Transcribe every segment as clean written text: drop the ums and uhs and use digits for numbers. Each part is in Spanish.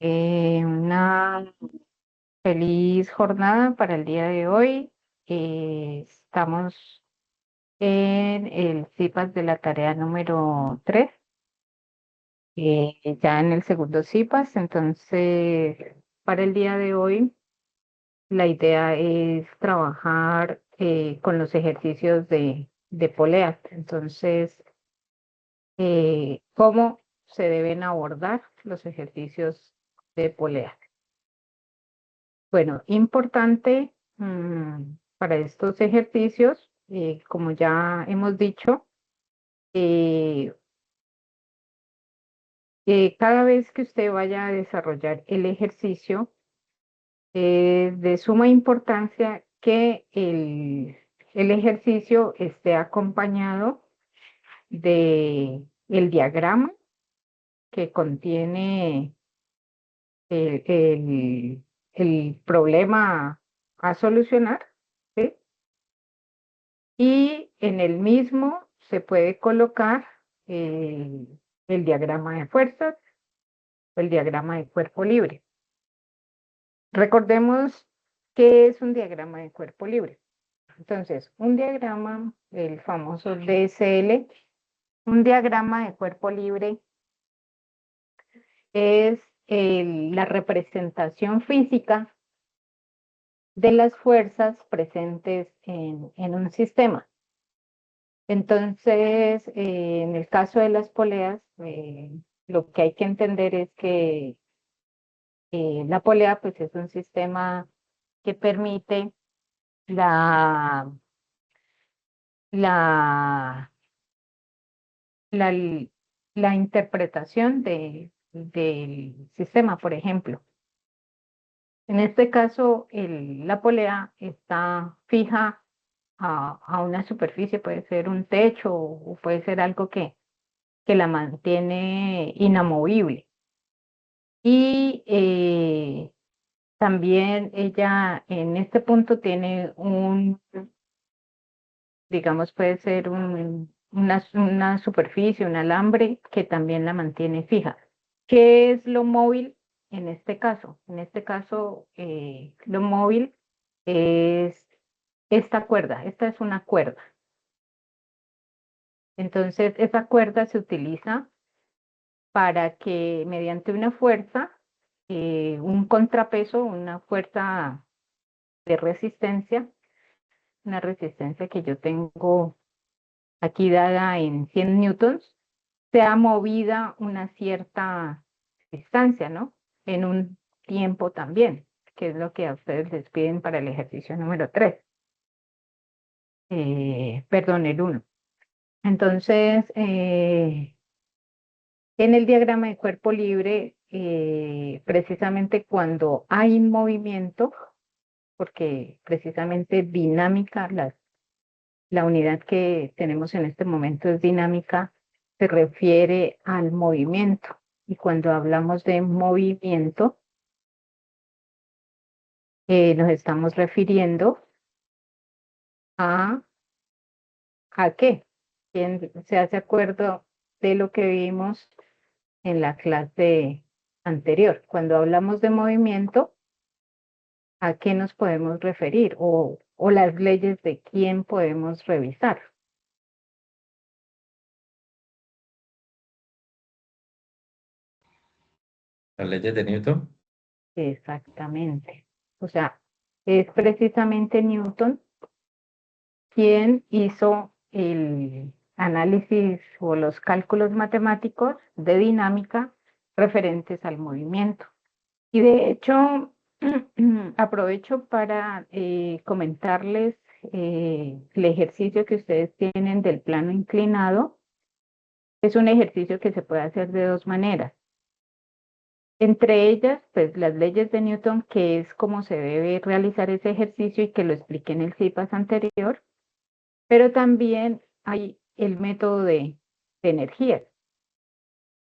Una feliz jornada para el día de hoy. Estamos en el CIPAS de la tarea número 3, ya en el segundo CIPAS. Entonces, para el día de hoy, la idea es trabajar con los ejercicios de polea. Entonces, ¿cómo se deben abordar los ejercicios de polea? Bueno, importante para estos ejercicios, como ya hemos dicho, eh, cada vez que usted vaya a desarrollar el ejercicio, es de suma importancia que el ejercicio esté acompañado de el diagrama que contiene el problema a solucionar, ¿sí? Y en el mismo se puede colocar el diagrama de fuerzas o el diagrama de cuerpo libre. Recordemos qué es un diagrama de cuerpo libre. Entonces, un diagrama, el famoso DSL, un diagrama de cuerpo libre es la representación física de las fuerzas presentes en un sistema. Entonces, en el caso de las poleas, lo que hay que entender es que la polea pues, es un sistema que permite la, la, la, la interpretación del sistema, por ejemplo. En este caso, la polea está fija a una superficie, puede ser un techo o puede ser algo que la mantiene inamovible. Y también ella en este punto tiene digamos, puede ser una superficie, un alambre que también la mantiene fija. ¿Qué es lo móvil en este caso? En este caso, lo móvil es esta cuerda. Esta es una cuerda. Entonces, esa cuerda se utiliza para que mediante una fuerza, un contrapeso, una fuerza de resistencia, una resistencia que yo tengo aquí dada en 100 newtons, sea movida una cierta distancia, ¿no? En un tiempo también, que es lo que a ustedes les piden para el ejercicio número 3. Perdón, el 1. Entonces, en el diagrama de cuerpo libre, precisamente cuando hay movimiento, porque precisamente dinámica, la unidad que tenemos en este momento es dinámica, se refiere al movimiento. Y cuando hablamos de movimiento, nos estamos refiriendo a, ¿a qué? ¿Quién se hace acuerdo de lo que vimos en la clase anterior? Cuando hablamos de movimiento, ¿a qué nos podemos referir? O las leyes de quién podemos revisar. Las leyes de Newton. Exactamente. O sea, es precisamente Newton quien hizo el análisis o los cálculos matemáticos de dinámica referentes al movimiento. Y de hecho, aprovecho para comentarles el ejercicio que ustedes tienen del plano inclinado. Es un ejercicio que se puede hacer de dos maneras. Entre ellas, pues las leyes de Newton, que es cómo se debe realizar ese ejercicio y que lo expliqué en el CIPAS anterior, pero también hay el método de energías.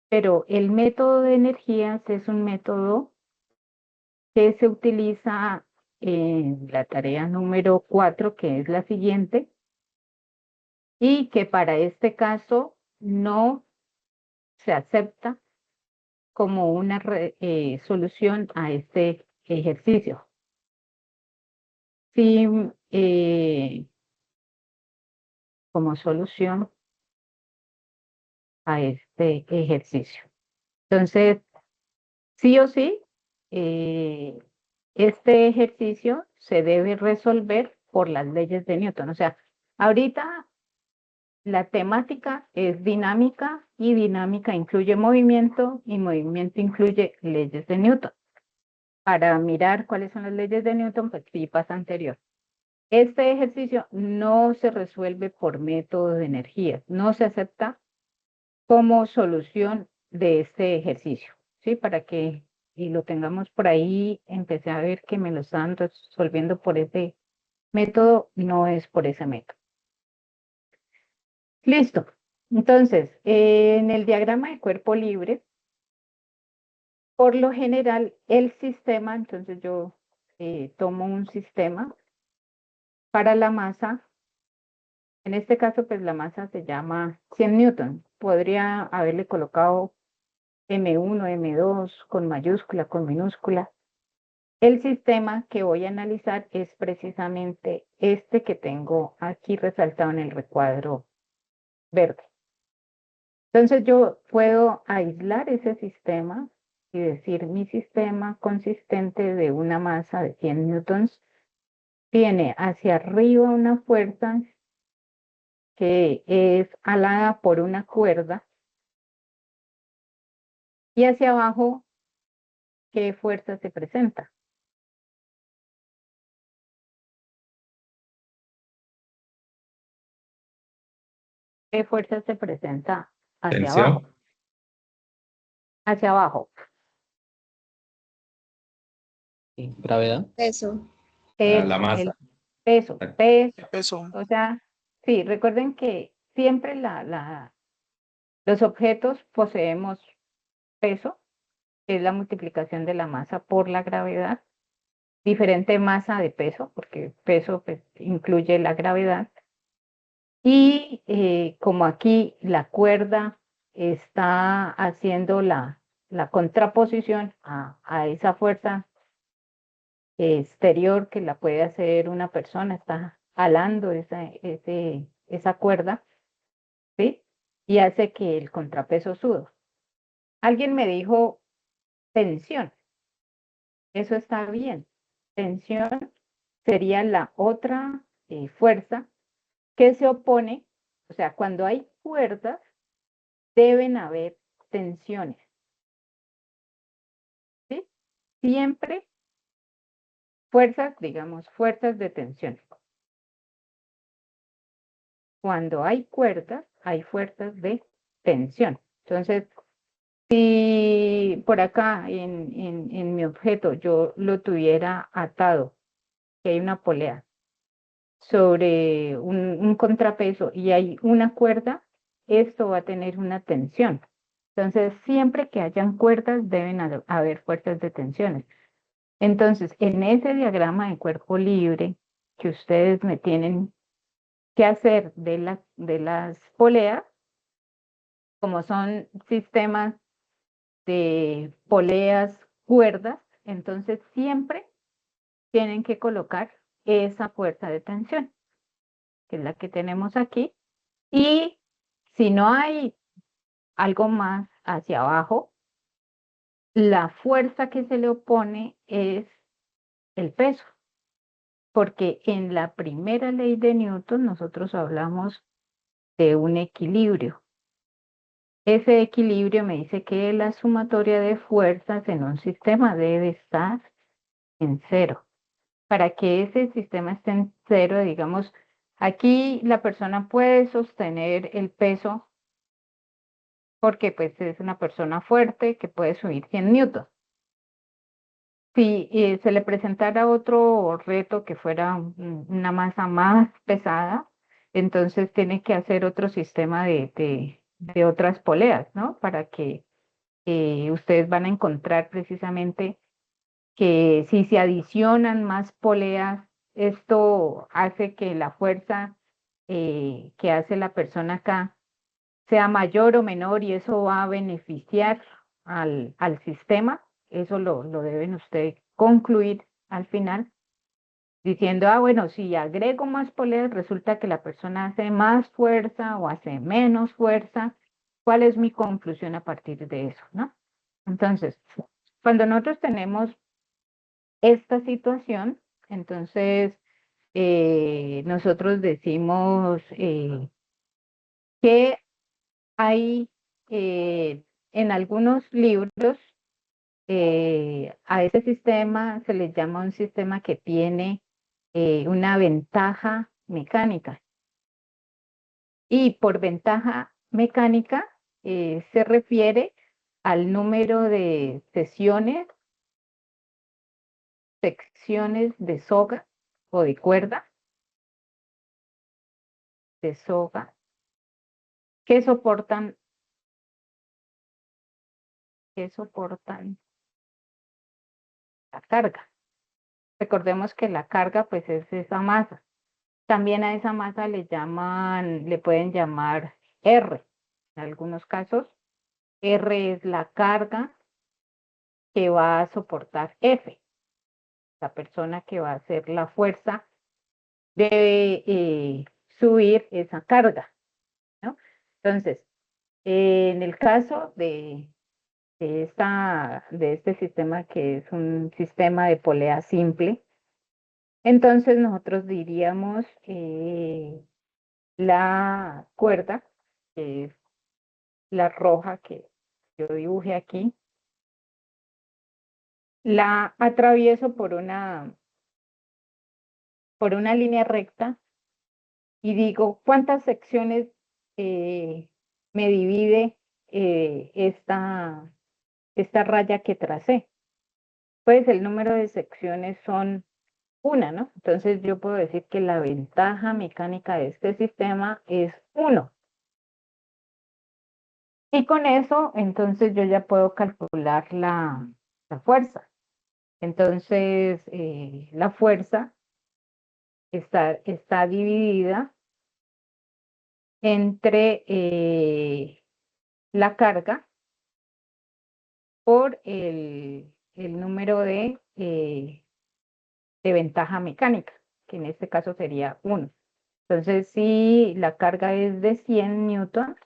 Pero el método de energías es un método que se utiliza en la tarea número 4, que es la siguiente, y que para este caso no se acepta como una solución a este ejercicio. Sí, como solución a este ejercicio. Entonces, sí o sí, este ejercicio se debe resolver por las leyes de Newton. O sea, ahorita la temática es dinámica y dinámica incluye movimiento y movimiento incluye leyes de Newton. Para mirar cuáles son las leyes de Newton, pues sí pasa anterior. Este ejercicio no se resuelve por método de energía, no se acepta como solución de este ejercicio, ¿sí? Para que y lo tengamos por ahí, empecé a ver que me lo están resolviendo por ese método, no es por ese método. Listo. Entonces, en el diagrama de cuerpo libre, por lo general, el sistema, entonces yo tomo un sistema para la masa. En este caso, pues la masa se llama 100 newton. Podría haberle colocado M1, M2, con mayúscula, con minúscula. El sistema que voy a analizar es precisamente este que tengo aquí resaltado en el recuadro verde. Entonces yo puedo aislar ese sistema y decir mi sistema consistente de una masa de 100 newtons tiene hacia arriba una fuerza que es alada por una cuerda y hacia abajo, ¿qué fuerza se presenta? ¿Qué fuerza se presenta hacia abajo? Tensión. Hacia abajo. Sí, gravedad. Peso. La El masa. peso, peso. El peso. O sea, sí, recuerden que siempre los objetos poseemos peso, que es la multiplicación de la masa por la gravedad, diferente masa de peso, porque peso pues, incluye la gravedad. Y como aquí la cuerda está haciendo la contraposición a esa fuerza exterior que la puede hacer una persona, está jalando esa cuerda, ¿sí? Y hace que el contrapeso suba. Alguien me dijo tensión, eso está bien. Tensión sería la otra fuerza que se opone, o sea, cuando hay cuerdas, deben haber tensiones, ¿sí? Siempre fuerzas, digamos, fuerzas de tensión. Cuando hay cuerdas, hay fuerzas de tensión. Entonces, si por acá en mi objeto yo lo tuviera atado, que hay una polea, sobre un contrapeso y hay una cuerda, esto va a tener una tensión. Entonces, siempre que hayan cuerdas, deben haber fuerzas de tensiones. Entonces, en ese diagrama de cuerpo libre que ustedes me tienen que hacer de las poleas, como son sistemas de poleas, cuerdas, entonces siempre tienen que colocar esa fuerza de tensión, que es la que tenemos aquí, y si no hay algo más hacia abajo, la fuerza que se le opone es el peso, porque en la primera ley de Newton nosotros hablamos de un equilibrio. Ese equilibrio me dice que la sumatoria de fuerzas en un sistema debe estar en cero. Para que ese sistema esté en cero, digamos, aquí la persona puede sostener el peso porque pues es una persona fuerte que puede subir 100 newtons. Si se le presentara otro reto que fuera una masa más pesada, entonces tiene que hacer otro sistema de otras poleas, ¿no? Para que ustedes van a encontrar precisamente que si se adicionan más poleas, esto hace que la fuerza que hace la persona acá sea mayor o menor y eso va a beneficiar al sistema. Eso lo deben ustedes concluir al final, diciendo, bueno, si agrego más poleas, resulta que la persona hace más fuerza o hace menos fuerza. ¿Cuál es mi conclusión a partir de eso, no? Entonces, cuando nosotros tenemos esta situación, entonces nosotros decimos que hay en algunos libros a ese sistema se le llama un sistema que tiene una ventaja mecánica. Y por ventaja mecánica se refiere al número de secciones de soga o de cuerda de soga que soportan la carga. Recordemos que la carga pues es esa masa. También a esa masa le pueden llamar R. En algunos casos, R es la carga que va a soportar F. La persona que va a hacer la fuerza debe subir esa carga, ¿no? Entonces, en el caso de este sistema que es un sistema de polea simple, entonces nosotros diríamos la cuerda, que es la roja que yo dibujé aquí, la atravieso por una línea recta y digo cuántas secciones me divide esta raya que tracé. Pues el número de secciones son una, ¿no? Entonces yo puedo decir que la ventaja mecánica de este sistema es 1. Y con eso, entonces yo ya puedo calcular la fuerza. Entonces, la fuerza está dividida entre la carga por el número de ventaja mecánica, que en este caso sería 1. Entonces, si la carga es de 100 newtons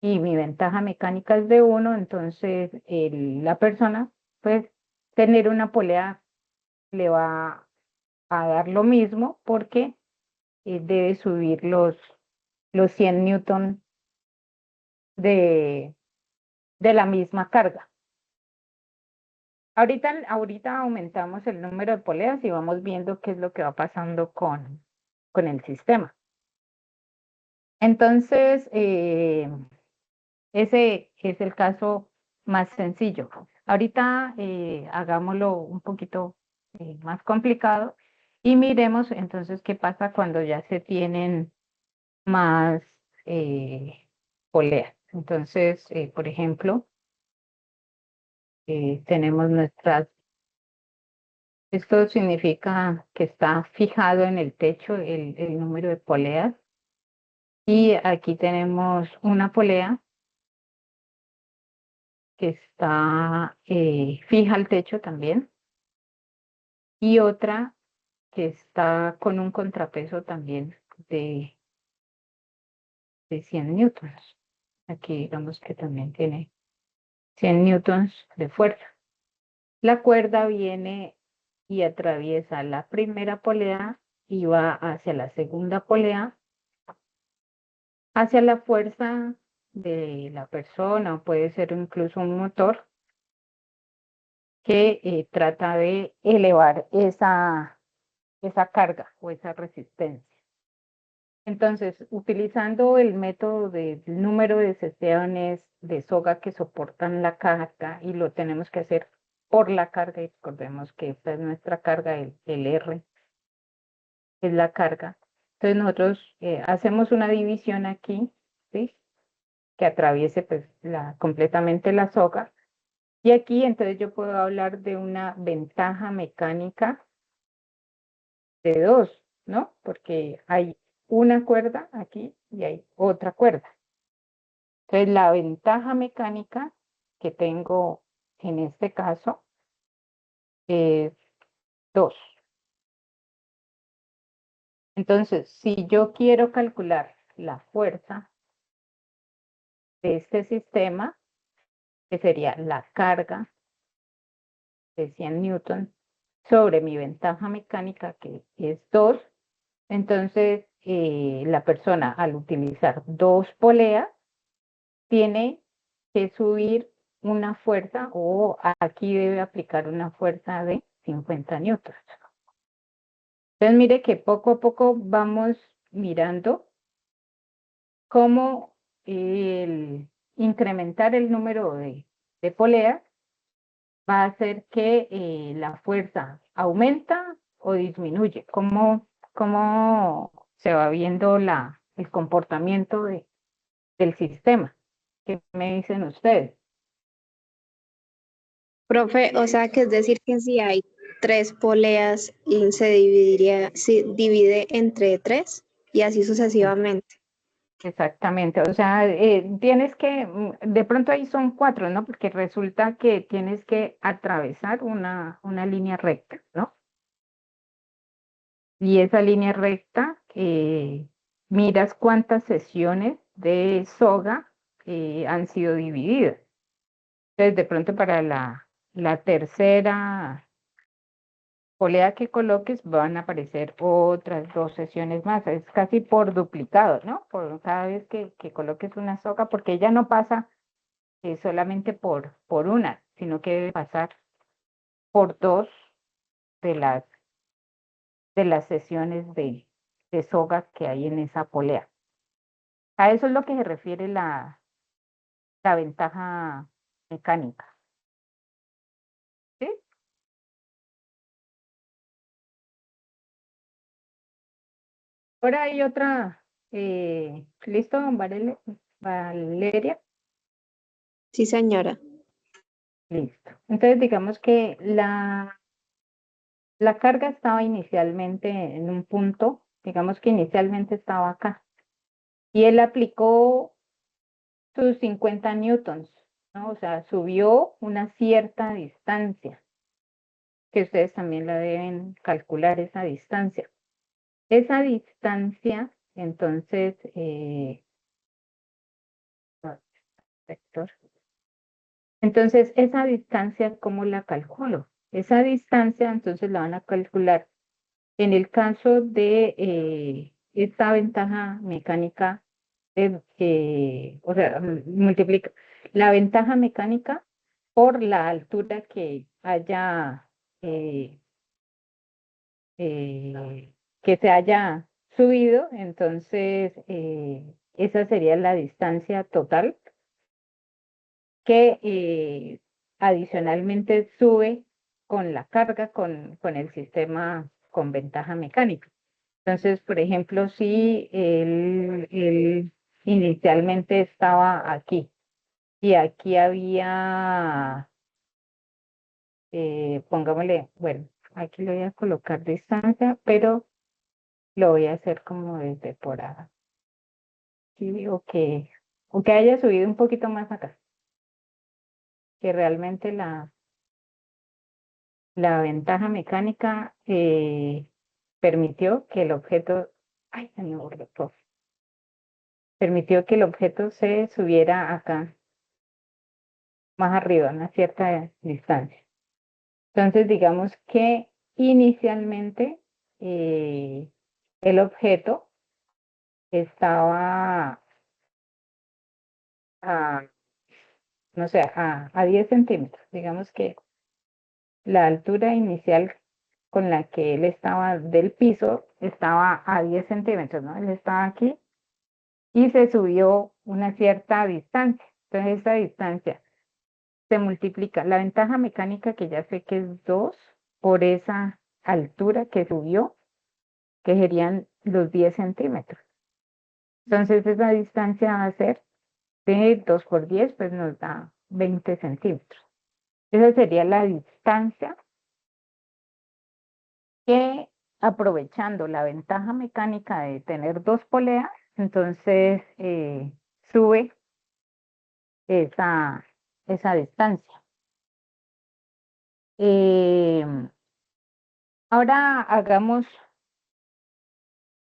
y mi ventaja mecánica es de 1, entonces la persona, pues, tener una polea le va a dar lo mismo porque debe subir los 100 newtons de la misma carga. Ahorita aumentamos el número de poleas y vamos viendo qué es lo que va pasando con el sistema. Entonces, ese es el caso más sencillo. Ahorita hagámoslo un poquito más complicado y miremos entonces qué pasa cuando ya se tienen más poleas. Entonces, por ejemplo, tenemos esto significa que está fijado en el techo el número de poleas. Y aquí tenemos una polea que está fija al techo también. Y otra que está con un contrapeso también de 100 newtons. Aquí digamos que también tiene 100 newtons de fuerza. La cuerda viene y atraviesa la primera polea y va hacia la segunda polea, hacia la fuerza de la persona, o puede ser incluso un motor que trata de elevar esa carga o esa resistencia. Entonces, utilizando el método del número de secciones de soga que soportan la carga, y lo tenemos que hacer por la carga, y recordemos que esta es nuestra carga, el R es la carga. Entonces nosotros hacemos una división aquí, ¿sí? Que atraviese pues, completamente la soga. Y aquí entonces yo puedo hablar de una ventaja mecánica de 2, ¿no? Porque hay una cuerda aquí y hay otra cuerda. Entonces la ventaja mecánica que tengo en este caso es 2. Entonces, si yo quiero calcular la fuerza de este sistema, que sería la carga de 100 newton sobre mi ventaja mecánica, que es 2, entonces la persona al utilizar 2 poleas tiene que subir una fuerza o aquí debe aplicar una fuerza de 50 newtons. Entonces mire que poco a poco vamos mirando cómo el incrementar el número de poleas va a hacer que la fuerza aumenta o disminuye, cómo se va viendo el comportamiento del sistema. ¿Qué me dicen ustedes? Profe, o sea que es decir que si hay 3 poleas se divide entre 3 y así sucesivamente. Exactamente, o sea, tienes que, de pronto ahí son 4, ¿no? Porque resulta que tienes que atravesar una línea recta, ¿no? Y esa línea recta, miras cuántas sesiones de soga han sido divididas. Entonces, de pronto para la tercera polea que coloques van a aparecer otras 2 sesiones más. Es casi por duplicado, ¿no? Por cada vez que coloques una soga, porque ella no pasa solamente por una, sino que debe pasar por 2 de las sesiones de sogas que hay en esa polea. A eso es lo que se refiere la ventaja mecánica. ¿Sí? Ahora hay otra, ¿listo, Valeria? Sí, señora. Listo. Entonces digamos que la carga estaba inicialmente en un punto, digamos que inicialmente estaba acá, y él aplicó sus 50 newtons, ¿no? O sea, subió una cierta distancia, que ustedes también la deben calcular, esa distancia. Esa distancia, entonces, vector. Entonces, esa distancia, ¿cómo la calculo? Esa distancia, entonces, la van a calcular en el caso de esta ventaja mecánica, o sea, multiplica la ventaja mecánica por la altura que haya, eh, que se haya subido, entonces esa sería la distancia total que adicionalmente sube con la carga con el sistema con ventaja mecánica. Entonces, por ejemplo, si él inicialmente estaba aquí y aquí había, pongámosle, bueno, aquí le voy a colocar distancia, pero lo voy a hacer como desde por aquí, o que haya subido un poquito más acá, que realmente la ventaja mecánica permitió que el objeto, ay, se me borró todo. Permitió que el objeto se subiera acá, más arriba, a una cierta distancia. Entonces, digamos que inicialmente el objeto estaba a, no sé, a 10 centímetros. Digamos que la altura inicial con la que él estaba del piso estaba a 10 centímetros, ¿no? Él estaba aquí y se subió una cierta distancia. Entonces, esta distancia se multiplica la ventaja mecánica, que ya sé que es 2, por esa altura que subió, que serían los 10 centímetros. Entonces, esa distancia va a ser de 2 por 10, pues nos da 20 centímetros. Esa sería la distancia que, aprovechando la ventaja mecánica de tener 2 poleas, entonces sube esa distancia. Ahora hagamos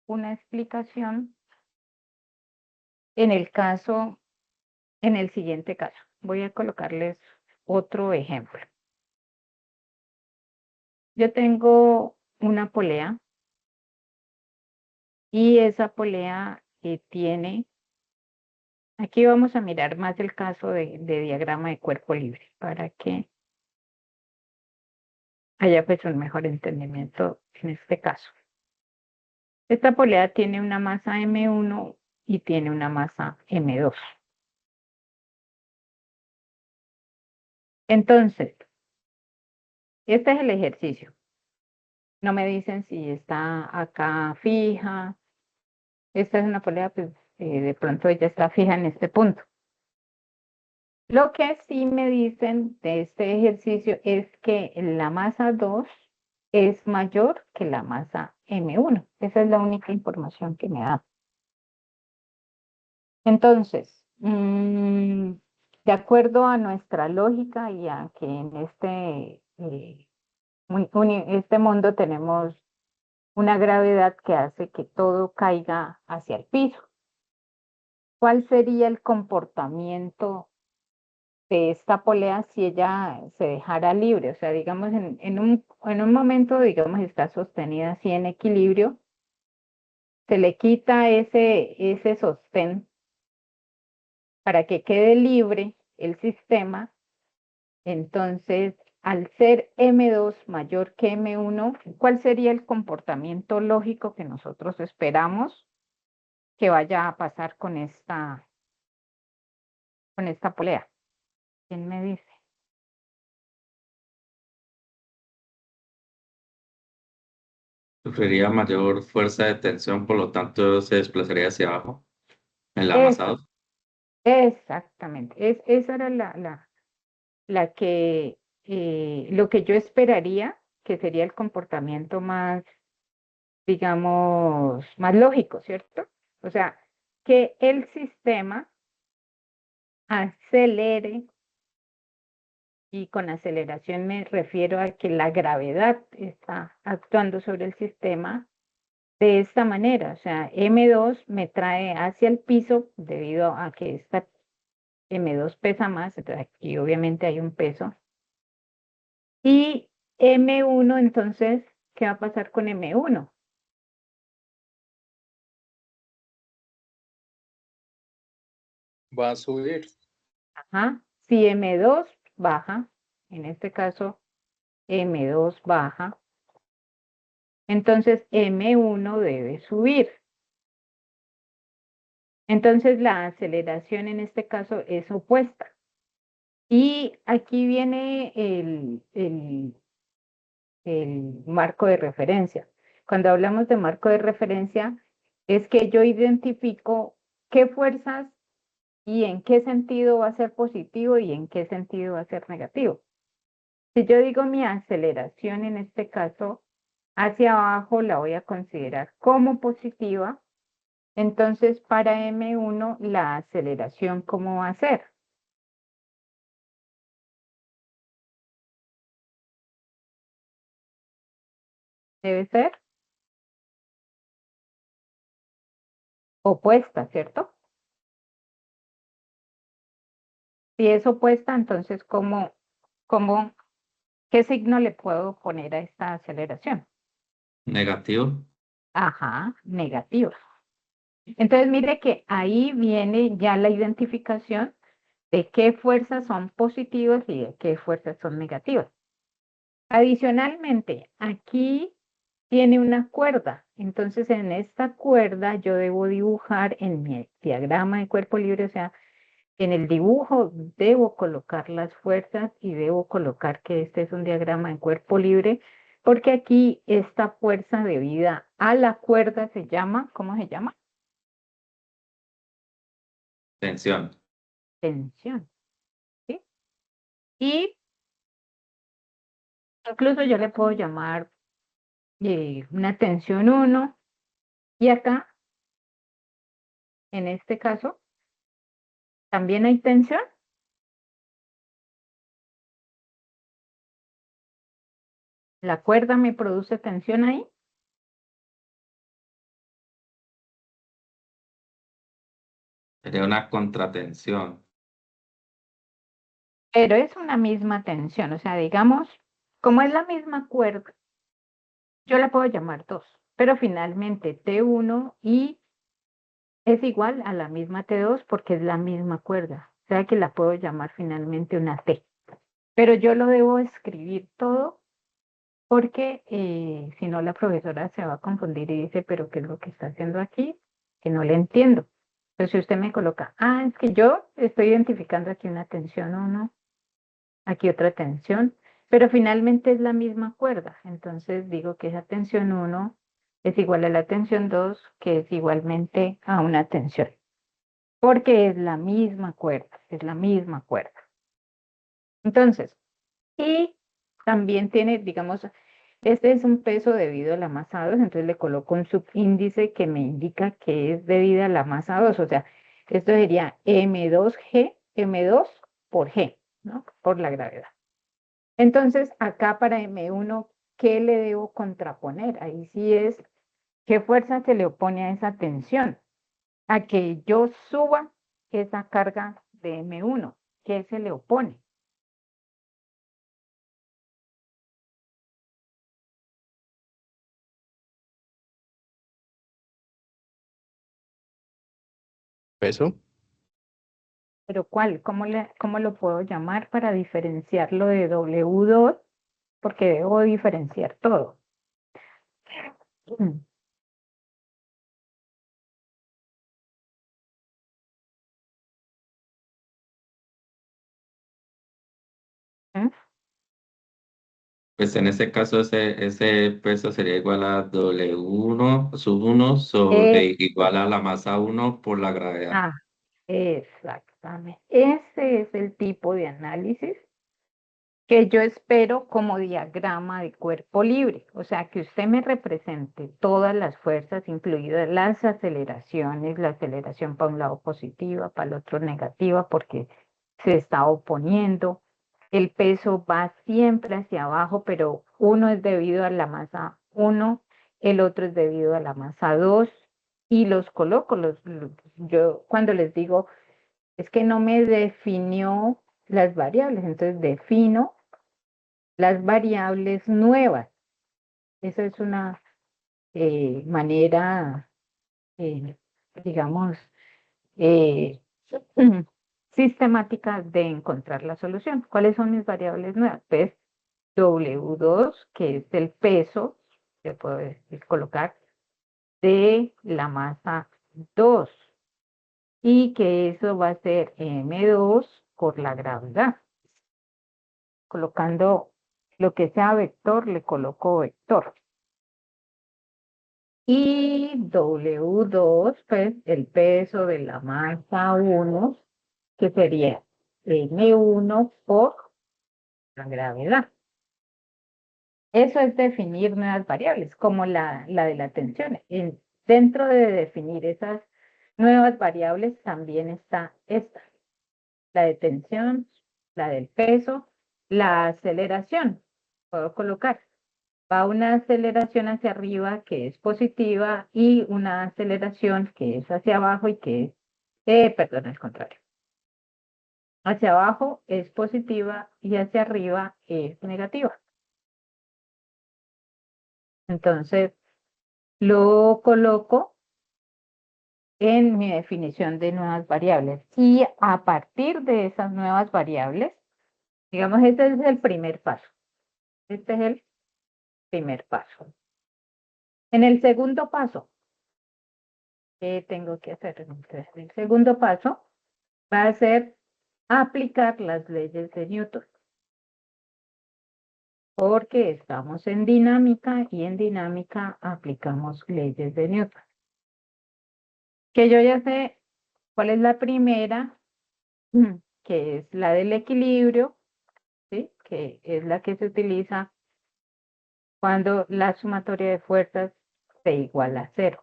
una explicación en el siguiente caso. Voy a colocarles otro ejemplo. Yo tengo una polea y esa polea tiene, aquí vamos a mirar más el caso de diagrama de cuerpo libre para que haya pues un mejor entendimiento en este caso. Esta polea tiene una masa M1 y tiene una masa M2. Entonces, este es el ejercicio. No me dicen si está acá fija. Esta es una polea, pues de pronto ella está fija en este punto. Lo que sí me dicen de este ejercicio es que la masa 2 es mayor que la masa M1. Esa es la única información que me da. Entonces, de acuerdo a nuestra lógica y a que en este mundo tenemos una gravedad que hace que todo caiga hacia el piso. ¿Cuál sería el comportamiento de esta polea si ella se dejara libre? O sea, digamos, en un momento, digamos, está sostenida así en equilibrio, se le quita ese sostén para que quede libre el sistema. Entonces, al ser M2 mayor que M1, ¿cuál sería el comportamiento lógico que nosotros esperamos que vaya a pasar con esta polea? ¿Quién me dice? Sufriría mayor fuerza de tensión, por lo tanto se desplazaría hacia abajo en la Esa, amasado. exactamente. Esa era lo que yo esperaría que sería el comportamiento más, digamos, más lógico, ¿cierto? O sea, que el sistema acelere, y con aceleración me refiero a que la gravedad está actuando sobre el sistema de esta manera. O sea, M2 me trae hacia el piso debido a que esta M2 pesa más, entonces aquí obviamente hay un peso. Y M1, entonces, ¿qué va a pasar con M1? Va a subir. Ajá. Si M2 baja, en este caso M2 baja, entonces M1 debe subir. Entonces la aceleración en este caso es opuesta. Y aquí viene el marco de referencia. Cuando hablamos de marco de referencia, es que yo identifico qué fuerzas y en qué sentido va a ser positivo y en qué sentido va a ser negativo. Si yo digo mi aceleración en este caso hacia abajo la voy a considerar como positiva, entonces para M1 la aceleración ¿cómo va a ser? Debe ser opuesta, ¿cierto? Si es opuesta, entonces ¿qué signo le puedo poner a esta aceleración? Negativo. Ajá, negativa. Entonces, mire que ahí viene ya la identificación de qué fuerzas son positivas y de qué fuerzas son negativas. Adicionalmente, aquí tiene una cuerda. Entonces, en esta cuerda yo debo dibujar en mi diagrama de cuerpo libre, o sea, en el dibujo debo colocar las fuerzas y debo colocar que este es un diagrama de cuerpo libre, porque aquí esta fuerza debida a la cuerda se llama, ¿cómo se llama? Tensión. Tensión, ¿sí? Y incluso yo le puedo llamar una tensión 1 y acá, en este caso, también hay tensión. ¿La cuerda me produce tensión ahí? Sería una contratensión. Pero es una misma tensión, o sea, digamos, como es la misma cuerda, yo la puedo llamar 2, pero finalmente T1 y es igual a la misma T2 porque es la misma cuerda, o sea que la puedo llamar finalmente una T. Pero yo lo debo escribir todo porque si no la profesora se va a confundir y dice, pero ¿qué es lo que está haciendo aquí? Que no le entiendo. Entonces si usted me coloca, es que yo estoy identificando aquí una tensión 1, aquí otra tensión, pero finalmente es la misma cuerda. Entonces digo que esa tensión 1 es igual a la tensión 2, que es igualmente a una tensión, porque es la misma cuerda, es la misma cuerda. Entonces, y también tiene, digamos, este es un peso debido a la masa 2, entonces le coloco un subíndice que me indica que es debido a la masa 2, o sea, esto sería M2G, M2 por G, ¿no? Por la gravedad. Entonces, acá para M1, ¿qué le debo contraponer? Ahí sí es, ¿qué fuerza se le opone a esa tensión? A que yo suba esa carga de M1, ¿qué se le opone? ¿Peso? ¿Pero cuál? ¿Cómo lo puedo llamar para diferenciarlo de W2? Porque debo diferenciar todo. Mm. ¿Mm? Pues en ese caso ese peso sería igual a W1 sub 1 Eh, sobre igual a la masa 1 por la gravedad. ah, exactamente. Ese es el tipo de análisis que yo espero como diagrama de cuerpo libre. O sea, que usted me represente todas las fuerzas, incluidas las aceleraciones, la aceleración para un lado positiva, para el otro negativa, porque se está oponiendo. El peso va siempre hacia abajo, pero uno es debido a la masa 1, el otro es debido a la masa 2, y los coloco. Yo cuando les digo, es que no me definió las variables, entonces defino las variables nuevas. Esa es una manera, eh, digamos, eh, sistemática de encontrar la solución. ¿Cuáles son mis variables nuevas? Pues W2, que es el peso, que puedo colocar, de la masa 2, y que eso va a ser M2 por la gravedad. Colocando lo que sea vector, le coloco vector. Y W2, pues el peso de la masa 1, que sería M1 por la gravedad. Eso es definir nuevas variables, como la de la tensión. Dentro de definir esas nuevas variables también está esta, la de tensión, la del peso, la aceleración. Puedo colocar, va una aceleración hacia arriba que es positiva y una aceleración que es hacia abajo y que es, perdón, al contrario. Hacia abajo es positiva y hacia arriba es negativa. Entonces, lo coloco en mi definición de nuevas variables. Y a partir de esas nuevas variables, digamos, este es el primer paso. Este es el primer paso. En el segundo paso, ¿qué tengo que hacer? Entonces, el segundo paso va a ser aplicar las leyes de Newton. Porque estamos en dinámica y en dinámica aplicamos leyes de Newton. Que yo ya sé cuál es la primera, que es la del equilibrio, ¿sí? Que es la que se utiliza cuando la sumatoria de fuerzas se iguala a 0.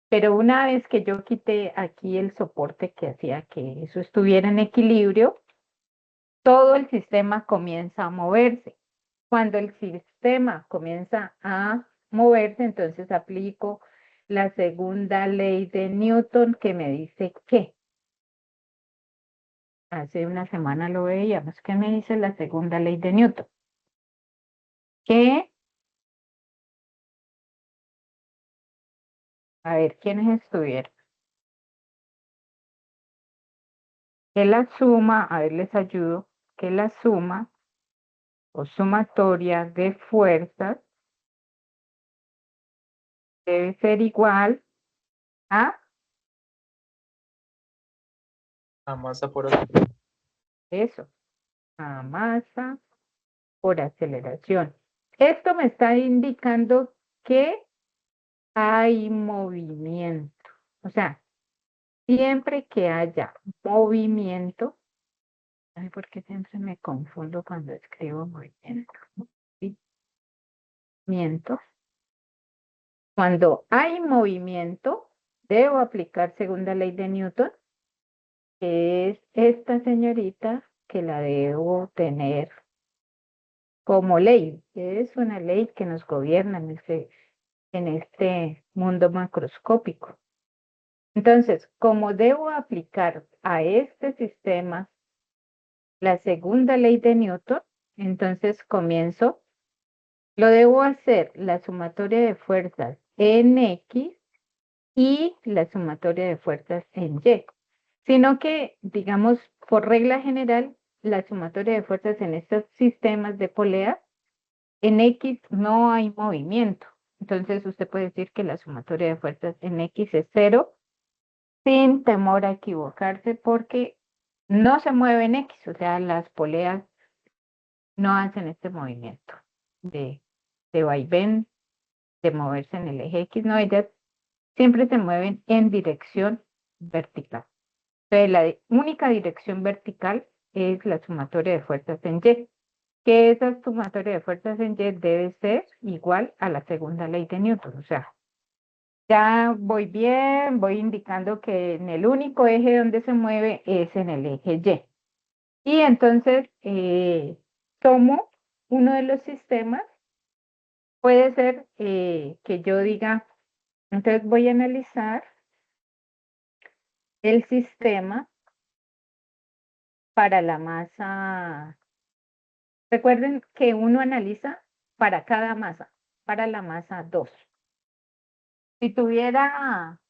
Pero una vez que yo quité aquí el soporte que hacía que eso estuviera en equilibrio, todo el sistema comienza a moverse. Cuando el sistema comienza a moverse, entonces aplico la segunda ley de Newton que me dice que hace una semana lo veíamos. ¿Qué me dice la segunda ley de Newton? Que, a ver, ¿quiénes estuvieron? Que la suma, a ver, les ayudo, que la suma o sumatoria de fuerzas debe ser igual a A masa por aceleración. eso, a masa por aceleración. Esto me está indicando que hay movimiento. O sea, siempre que haya movimiento, ay, ¿por qué siempre me confundo cuando escribo movimiento? Movimiento. Cuando hay movimiento, debo aplicar segunda ley de Newton, que es esta señorita que la debo tener como ley, que es una ley que nos gobierna en este mundo macroscópico. Entonces, como debo aplicar a este sistema la segunda ley de Newton, entonces comienzo, lo debo hacer la sumatoria de fuerzas en X y la sumatoria de fuerzas en Y. Sino que, digamos, por regla general, la sumatoria de fuerzas en estos sistemas de poleas, en X no hay movimiento. Entonces usted puede decir que la sumatoria de fuerzas en X es 0 sin temor a equivocarse porque no se mueve en X, o sea, las poleas no hacen este movimiento de vaivén, de moverse en el eje X, no, ellas siempre se mueven en dirección vertical. Entonces, la única dirección vertical es la sumatoria de fuerzas en Y, que esa sumatoria de fuerzas en Y debe ser igual a la segunda ley de Newton. O sea, ya voy bien, voy indicando que en el único eje donde se mueve es en el eje Y. Y entonces tomo uno de los sistemas, puede ser que yo diga, entonces voy a analizar el sistema para la masa. Recuerden que uno analiza para cada masa, para la masa 2. Si tuviera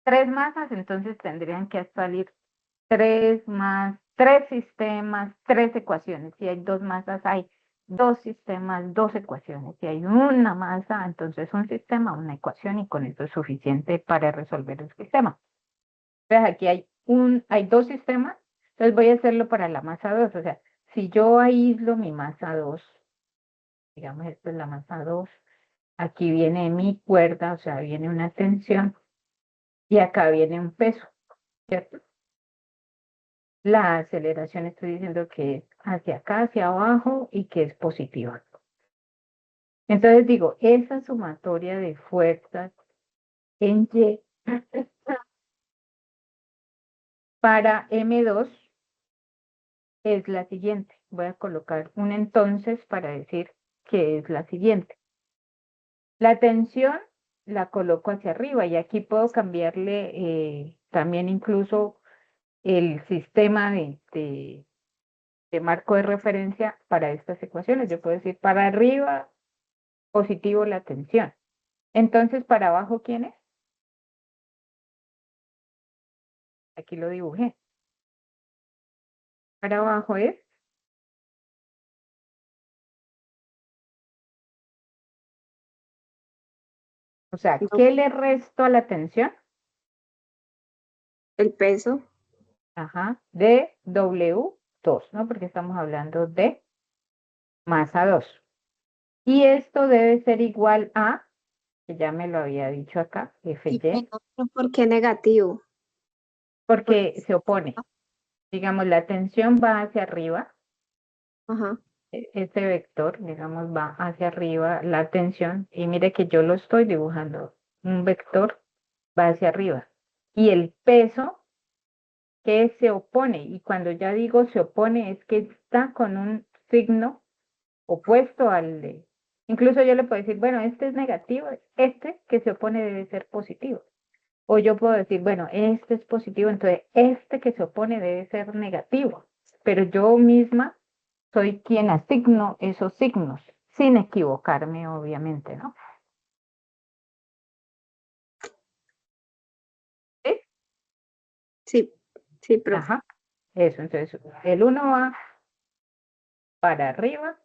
3 masas, entonces tendrían que salir 3 sistemas, 3 ecuaciones. Si hay 2 masas, hay 2 sistemas, 2 ecuaciones. Si hay una masa, entonces un sistema, una ecuación, y con eso es suficiente para resolver el sistema. Entonces aquí hay 2 sistemas, entonces voy a hacerlo para la masa 2. O sea, si yo aíslo mi masa 2, digamos, esta es la masa 2, aquí viene mi cuerda, o sea, viene una tensión, y acá viene un peso, ¿cierto? La aceleración estoy diciendo que es hacia acá, hacia abajo, y que es positiva. Entonces digo, esa sumatoria de fuerzas en Y para M2 es la siguiente. Voy a colocar un entonces para decir que es la siguiente. La tensión la coloco hacia arriba y aquí puedo cambiarle también incluso el sistema de marco de referencia para estas ecuaciones. Yo puedo decir para arriba, positivo la tensión. Entonces, para abajo, ¿quién es? Aquí lo dibujé. Para abajo es, o sea, ¿qué le resto a la tensión? El peso. Ajá, de W2, ¿no? Porque estamos hablando de masa 2. Y esto debe ser igual a, que ya me lo había dicho acá, FY, ¿Por qué negativo? porque se opone. Digamos, la tensión va hacia arriba, Ajá. este vector, digamos, va hacia arriba la tensión, y mire que yo lo estoy dibujando, un vector va hacia arriba. Y el peso que se opone, y cuando ya digo se opone, es que está con un signo opuesto al de, incluso yo le puedo decir, bueno, este es negativo, este que se opone debe ser positivo. O yo puedo decir, bueno, este es positivo, entonces este que se opone debe ser negativo. Pero yo misma soy quien asigno esos signos, sin equivocarme, obviamente, ¿no? ¿Sí? Sí, sí, profe. Ajá. Eso, entonces el 1 va para arriba,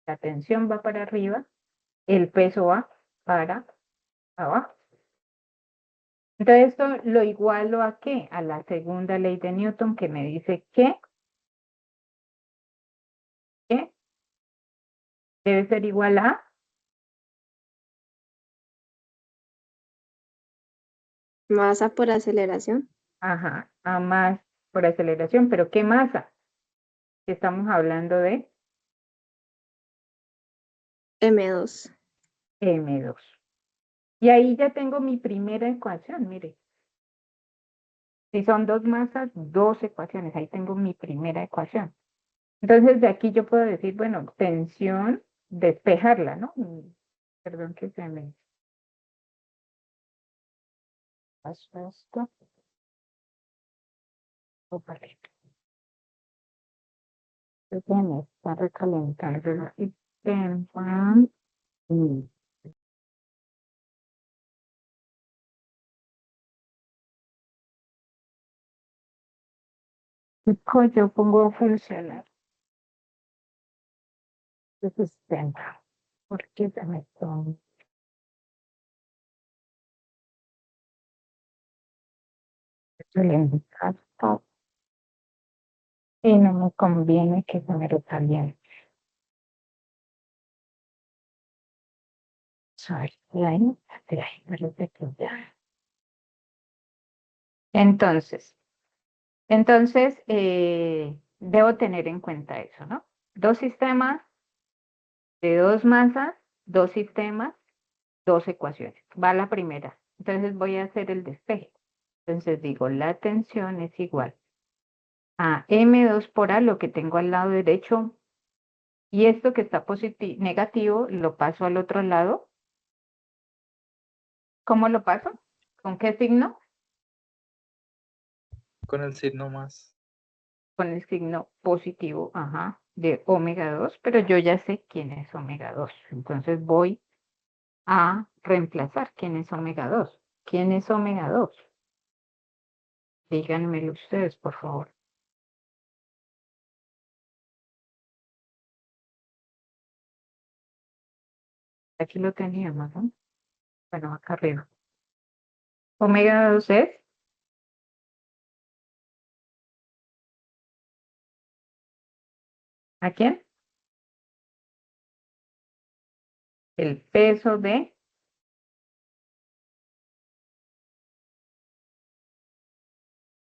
la tensión va para arriba, el peso va para abajo. Entonces esto lo igualo a ¿qué? A la segunda ley de Newton que me dice que debe ser igual a, Masa por aceleración. ajá, a más por aceleración, pero ¿qué masa? Estamos hablando de M2. M2. Y ahí ya tengo mi primera ecuación, mire. Si son dos masas, dos ecuaciones. Ahí tengo mi primera ecuación. Entonces, de aquí yo puedo decir, bueno, tensión, despejarla, ¿no? Perdón que se me pasó esto. Ópale, que se me está recalentando el sistema. Mm. Yo pongo a funcionar el sistema. Porque se me está calentando y no me conviene que se me recaliente. Sorry, de ahí, parece que ya. Entonces, debo tener en cuenta eso, ¿no? Dos sistemas de dos masas, dos sistemas, dos ecuaciones. Va la primera. Entonces voy a hacer el despeje. Entonces digo, la tensión es igual a M2 por A, lo que tengo al lado derecho, y esto que está negativo, lo paso al otro lado. ¿Cómo lo paso? ¿Con qué signo? Con el signo más. Con el signo positivo, ajá, de omega 2, pero yo ya sé quién es omega 2. Entonces voy a reemplazar quién es omega 2. ¿Quién es omega 2? Díganmelo ustedes, por favor. Aquí lo teníamos, ¿no? Bueno, acá arriba. Omega 2 es ¿a quién? El peso de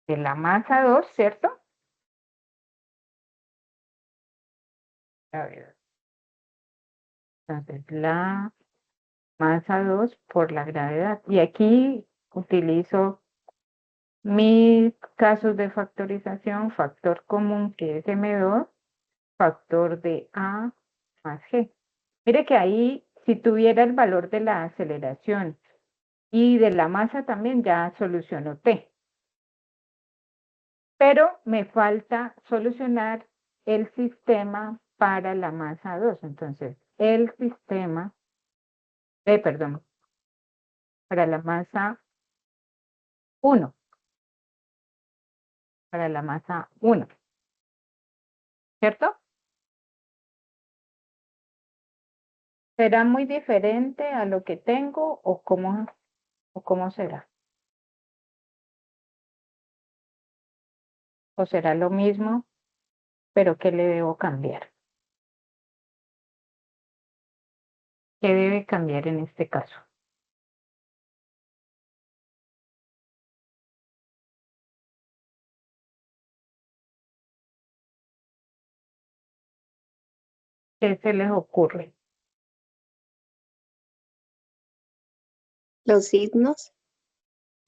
la masa 2, ¿cierto? A ver, entonces la masa 2 por la gravedad. Y aquí utilizo mis casos de factorización, factor común que es M2, factor de A más G. Mire que ahí, si tuviera el valor de la aceleración y de la masa también, ya soluciono T. Pero me falta solucionar el sistema para la masa 2. Entonces, el sistema, perdón, para la masa 1, para la masa 1, ¿cierto? ¿Será muy diferente a lo que tengo o cómo será? ¿O será lo mismo, pero qué le debo cambiar? ¿Qué debe cambiar en este caso? ¿Qué se les ocurre? Los signos.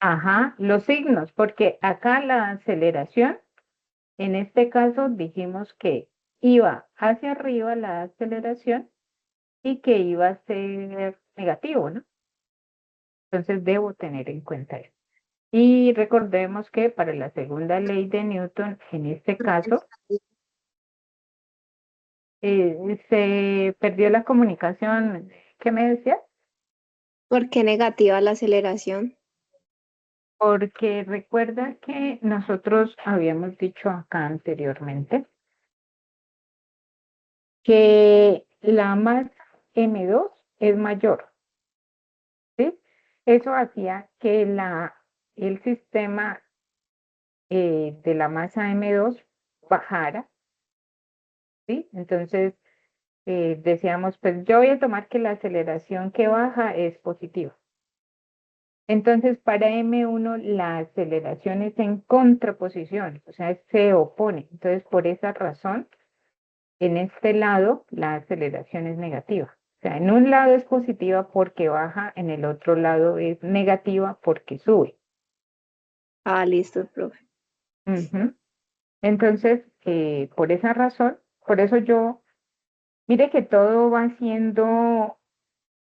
Ajá, los signos, porque acá la aceleración, en este caso dijimos que iba hacia arriba la aceleración y que iba a ser negativo, ¿no? Entonces debo tener en cuenta eso. Y recordemos que para la segunda ley de Newton, en este caso, se perdió la comunicación. ¿Qué me decías? ¿Por qué negativa la aceleración? Porque recuerda que nosotros habíamos dicho acá anteriormente que la masa M2 es mayor, ¿sí? Eso hacía que el sistema de la masa M2 bajara, ¿sí? Entonces decíamos, pues yo voy a tomar que la aceleración que baja es positiva. Entonces, para M1 la aceleración es en contraposición, o sea, se opone. Entonces, por esa razón, en este lado la aceleración es negativa. O sea, en un lado es positiva porque baja, en el otro lado es negativa porque sube. Ah, listo, profe. Ujú. Entonces, por esa razón, por eso mire que todo va siendo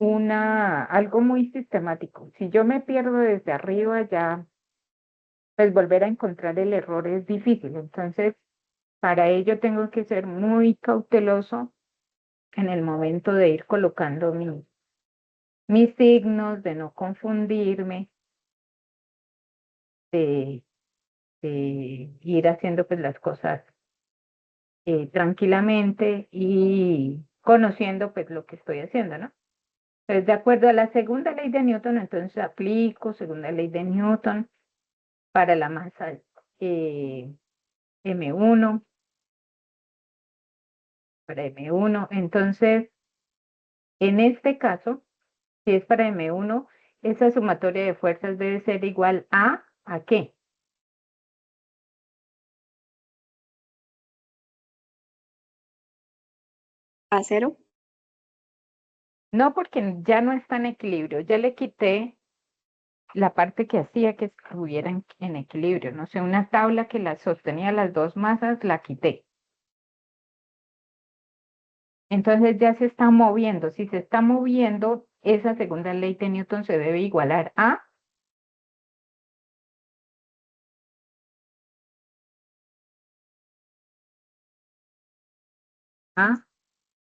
algo muy sistemático. Si yo me pierdo desde arriba, ya, pues volver a encontrar el error es difícil. Entonces, para ello tengo que ser muy cauteloso en el momento de ir colocando mis signos, de no confundirme, de, de ir haciendo pues las cosas tranquilamente y conociendo pues lo que estoy haciendo, ¿no? Entonces, de acuerdo a la segunda ley de Newton, entonces aplico segunda ley de Newton para la masa eh, M1, para M1. Entonces, en este caso, si es para M1, esa sumatoria de fuerzas debe ser igual ¿a qué? ¿A cero? No, porque ya no está en equilibrio. Ya le quité la parte que hacía que estuviera en equilibrio. No sé, una tabla que la sostenía las dos masas, la quité. Entonces ya se está moviendo. Si se está moviendo, esa segunda ley de Newton se debe igualar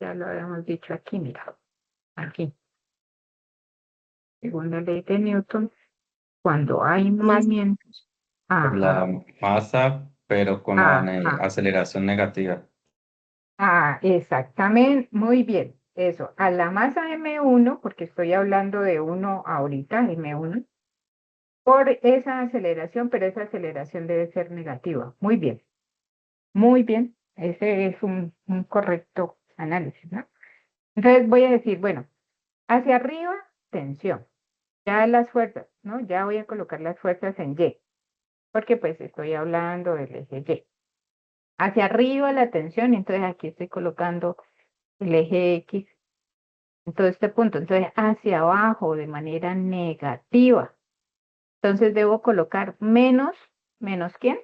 ya lo habíamos dicho aquí, mira, aquí. Segunda ley de Newton, cuando hay Más movimientos. Por la Ajá, masa, pero con la ajá. aceleración negativa. Exactamente, muy bien. Eso, a la masa M1, porque estoy hablando de uno ahorita, M1, por esa aceleración, pero esa aceleración debe ser negativa. Muy bien, muy bien. Ese es un correcto análisis, ¿no? Entonces voy a decir, bueno, hacia arriba, tensión. Ya las fuerzas, ¿no? Ya voy a colocar las fuerzas en Y, porque pues estoy hablando del eje Y. Hacia arriba la tensión, entonces aquí estoy colocando el eje X en todo este punto. Entonces hacia abajo de manera negativa. Entonces debo colocar ¿menos quién?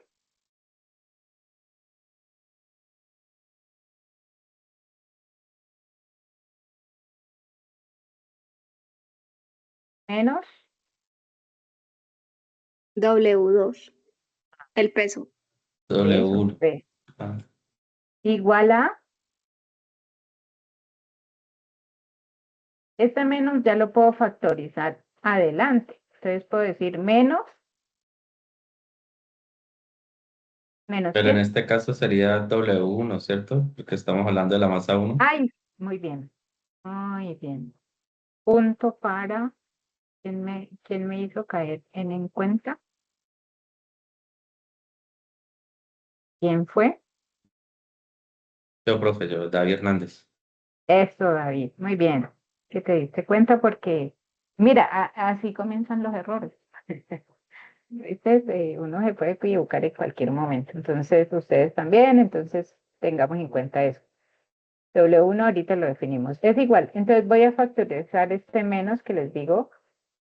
Menos W2, el peso. eso, W. B. Ah, Igual a, este menos ya lo puedo factorizar adelante. Entonces puedo decir ¿menos Pero en quién? este caso sería W1, ¿cierto? Porque estamos hablando de la masa 1. Ay, muy bien, muy bien. Punto para ¿quién me hizo caer en cuenta? ¿Quién fue? Yo, profe, yo, David Hernández. Eso, David, muy bien. Que te diste cuenta porque, mira, así comienzan los errores. ¿Viste? Uno se puede equivocar en cualquier momento. Entonces, ustedes también, entonces tengamos en cuenta eso. W1 ahorita lo definimos. Es igual. Entonces voy a factorizar este menos que les digo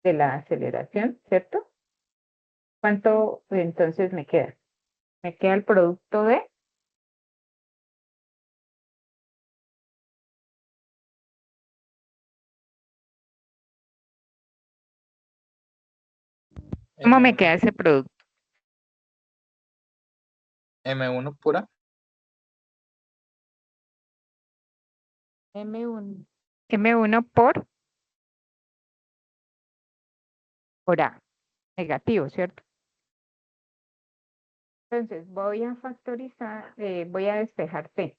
de la aceleración, ¿cierto? ¿Cuánto entonces me queda? Me queda el producto de ¿Cómo me M1, queda ese producto? M1 pura. M1 por A, negativo, ¿cierto? Entonces voy a factorizar, voy a despejar T.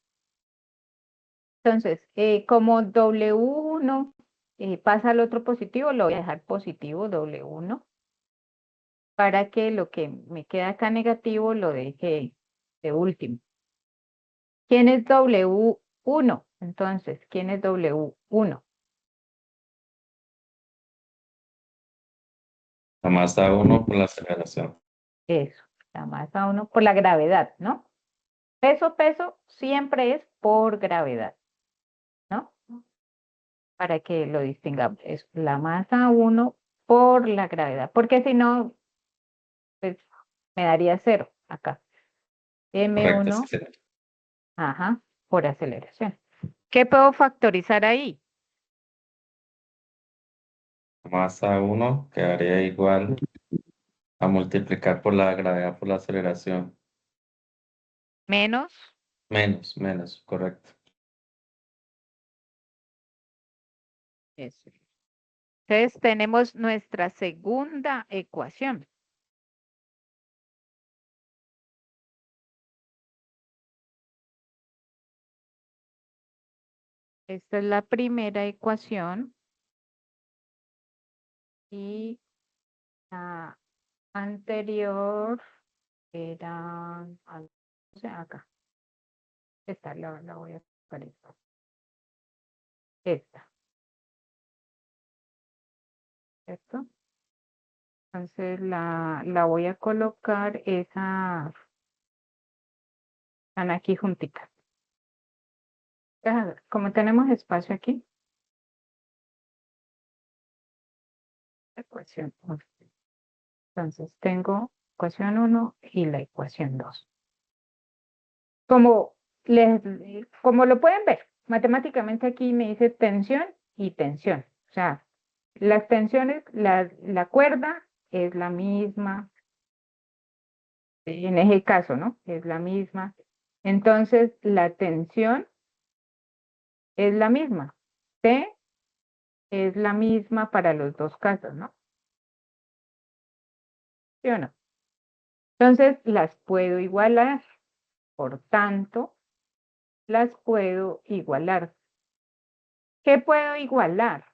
Entonces, como W1 pasa al otro positivo, lo voy a dejar positivo W1 para que lo que me queda acá negativo lo deje de último. ¿Quién es W1? Entonces, ¿quién es W1? La masa 1 por la aceleración. Eso, la masa 1 por la gravedad, ¿no? Peso siempre es por gravedad, ¿no? Para que lo distingamos. Es la masa 1 por la gravedad, porque si no, pues me daría 0 acá. Correcto, M1, sí. ajá, por aceleración. ¿Qué puedo factorizar ahí? Masa 1 quedaría igual a multiplicar por la gravedad por la aceleración. Menos, Menos, correcto. eso. Entonces tenemos nuestra segunda ecuación. Esta es la primera ecuación y la anterior era, o sea, acá. Esta la voy a buscar esta, ¿cierto? Entonces la voy a colocar, están aquí juntitas. Como tenemos espacio aquí, ecuación 1. Entonces tengo ecuación 1 y la ecuación 2. Como, como lo pueden ver, matemáticamente aquí me dice tensión y tensión. O sea, las tensiones, la cuerda es la misma, en ese caso, ¿no? Es la misma. Entonces, la tensión es la misma. T es la misma para los dos casos, ¿no? ¿Sí o no? Entonces, las puedo igualar. Por tanto, las puedo igualar. ¿Qué puedo igualar?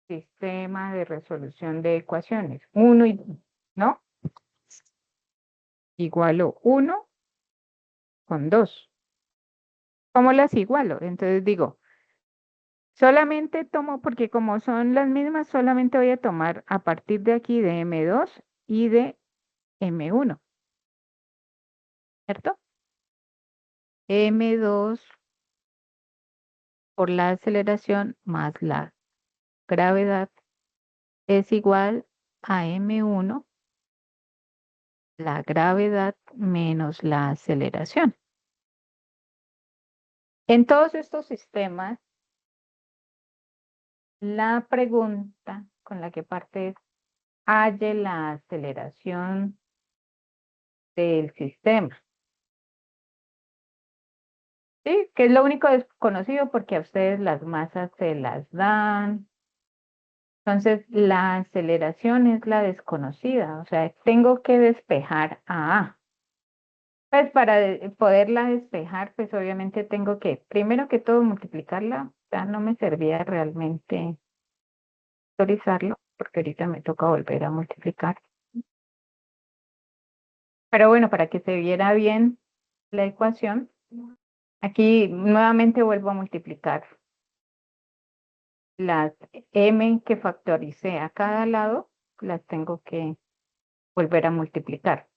Sistema de resolución de ecuaciones. 1 y 2, ¿no? Igualo 1 con 2. ¿Cómo las igualo? Entonces digo, solamente tomo, porque como son las mismas, solamente voy a tomar a partir de aquí de M2 y de M1, ¿cierto? M2 por la aceleración más la gravedad es igual a M1, la gravedad menos la aceleración. En todos estos sistemas, la pregunta con la que parte es, halle la aceleración del sistema. ¿Sí? Que es lo único desconocido porque a ustedes las masas se las dan. Entonces, la aceleración es la desconocida. O sea, tengo que despejar a A. Pues para poderla despejar, pues obviamente tengo que, primero que todo, multiplicarla. Ya no me servía realmente autorizarlo, porque ahorita me toca volver a multiplicar. Pero bueno, para que se viera bien la ecuación, aquí nuevamente vuelvo a multiplicar las m que factoricé a cada lado, las tengo que volver a multiplicar.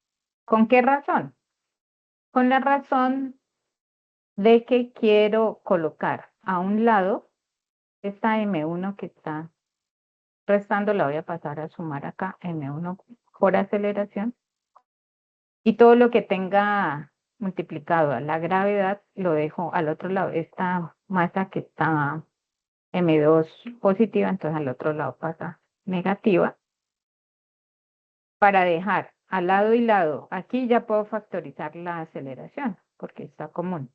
¿Con qué razón? Con la razón de que quiero colocar a un lado esta M1 que está restando, la voy a pasar a sumar acá, M1 por aceleración, y todo lo que tenga multiplicado a la gravedad lo dejo al otro lado. Esta masa que está M2 positiva, entonces al otro lado pasa negativa. para dejar al lado y lado, aquí ya puedo factorizar la aceleración, porque está común,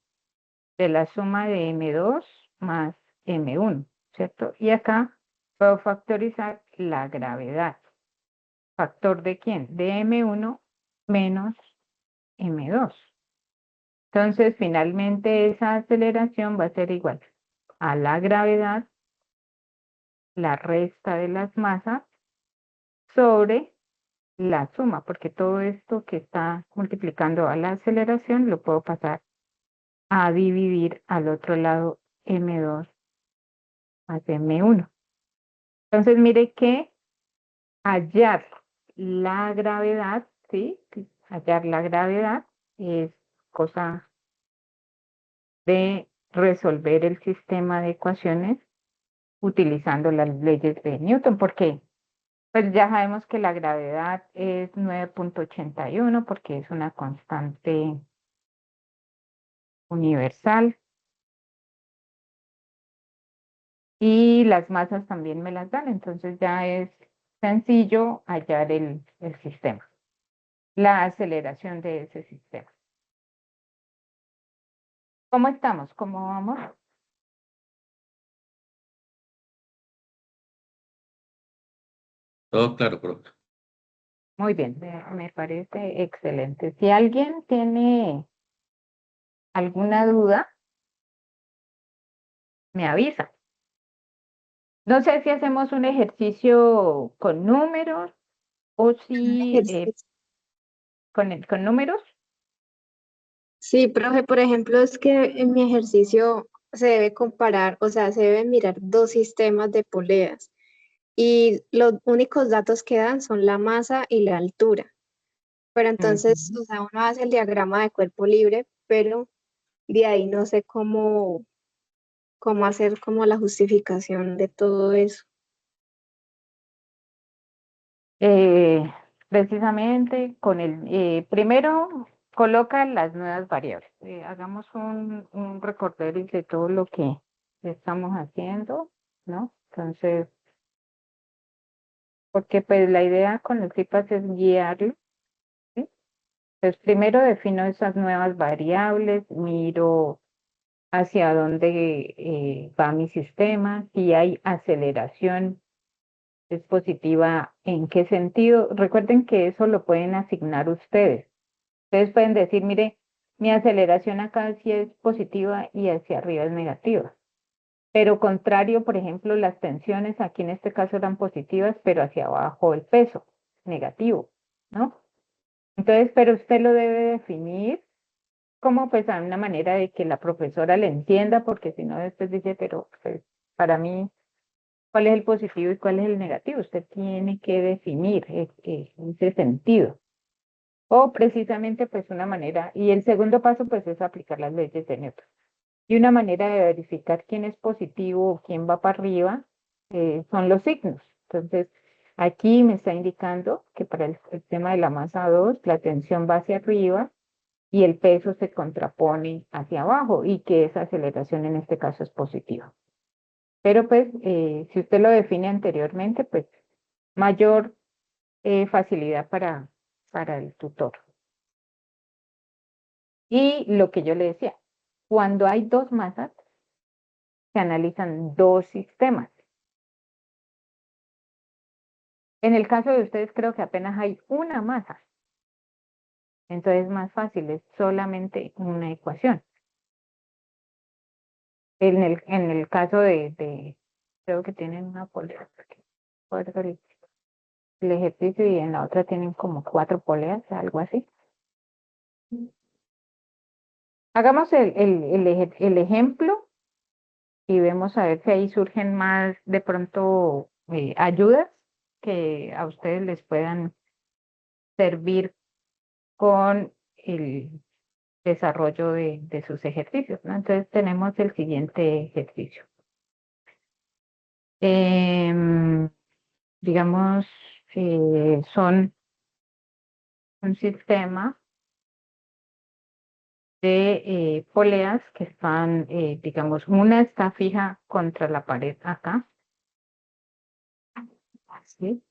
de la suma de M2 más M1, ¿cierto? Y acá puedo factorizar la gravedad. ¿Factor de quién? De M1 menos M2. Entonces, finalmente esa aceleración va a ser igual a la gravedad, la resta de las masas, sobre la suma, porque todo esto que está multiplicando a la aceleración lo puedo pasar a dividir al otro lado M2 más M1. Entonces, mire que hallar la gravedad, ¿sí? Hallar la gravedad es cosa de resolver el sistema de ecuaciones utilizando las leyes de Newton, porque pues ya sabemos que la gravedad es 9.81 porque es una constante universal y las masas también me las dan, entonces ya es sencillo hallar el sistema, la aceleración de ese sistema. ¿Cómo estamos? ¿Cómo vamos? Todo claro, profe. Muy bien, me parece excelente. Si alguien tiene alguna duda, me avisa. No sé si hacemos un ejercicio con números o si Ejercicio. con números. Sí, profe, por ejemplo, es que en mi ejercicio se debe comparar, o sea, se deben mirar dos sistemas de poleas y los únicos datos que dan son la masa y la altura. Pero entonces, Ujú. o sea, uno hace el diagrama de cuerpo libre, pero de ahí no sé cómo hacer como la justificación de todo eso. Eh, Precisamente con primero coloca las nuevas variables. Hagamos un recorderis de todo lo que estamos haciendo, ¿no? Entonces, porque pues la idea con el CIPAS es guiarlo, ¿sí? Entonces, primero defino esas nuevas variables, miro hacia dónde va mi sistema, si hay aceleración, es positiva, ¿en qué sentido? Recuerden que eso lo pueden asignar ustedes. Ustedes pueden decir, mire, mi aceleración acá sí es positiva y hacia arriba es negativa. Pero contrario, por ejemplo, las tensiones aquí en este caso eran positivas, pero hacia abajo el peso, negativo, ¿no? Entonces, pero usted lo debe definir como pues a una manera de que la profesora le entienda, porque si no después dice, pero pues, para mí, ¿cuál es el positivo y cuál es el negativo? Usted tiene que definir ese sentido. O precisamente pues una manera, y el segundo paso pues es aplicar las leyes de Newton. Y una manera de verificar quién es positivo o quién va para arriba son los signos. Entonces, aquí me está indicando que para el tema de la masa 2 la tensión va hacia arriba y el peso se contrapone hacia abajo y que esa aceleración en este caso es positiva. Pero pues, si usted lo define anteriormente, pues mayor facilidad para el tutor. Y lo que yo le decía, cuando hay dos masas, se analizan dos sistemas. En el caso de ustedes, creo que apenas hay una masa. Entonces es más fácil, es solamente una ecuación. En el caso creo que tienen una polea, recuerdo el ejercicio y en la otra tienen como 4 poleas, algo así. Hagamos el ejemplo y vemos a ver si ahí surgen más de pronto ayudas que a ustedes les puedan servir con el desarrollo de sus ejercicios, ¿no? Entonces tenemos el siguiente ejercicio. Em, digamos, son un sistema de poleas que están, digamos, una está fija contra la pared acá, ¿sí?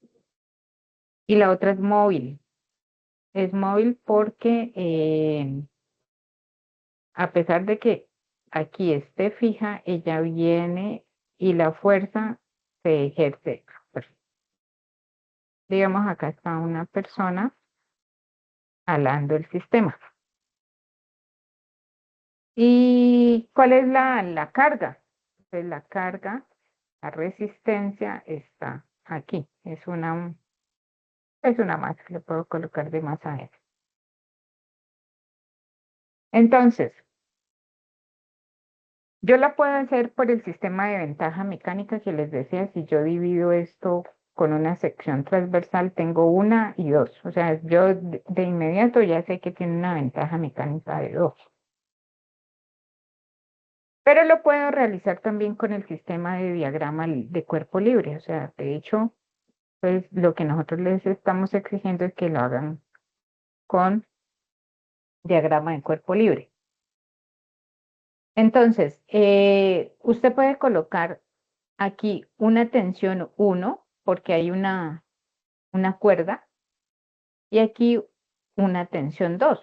y la otra es móvil. Es móvil porque a pesar de que aquí esté fija, ella viene y la fuerza se ejerce. Pues, digamos, acá está una persona alando el sistema. ¿Y cuál es la carga? Pues la carga, la resistencia está aquí. Es una masa, le puedo colocar de masa a eso. Entonces, yo la puedo hacer por el sistema de ventaja mecánica que les decía. Si yo divido esto con una sección transversal, tengo 1 y 2. O sea, yo de inmediato ya sé que tiene una ventaja mecánica de 2. Pero lo puedo realizar también con el sistema de diagrama de cuerpo libre. O sea, de hecho, pues lo que nosotros les estamos exigiendo es que lo hagan con diagrama de cuerpo libre. Entonces, usted puede colocar aquí una tensión 1 porque hay una cuerda y aquí una tensión 2.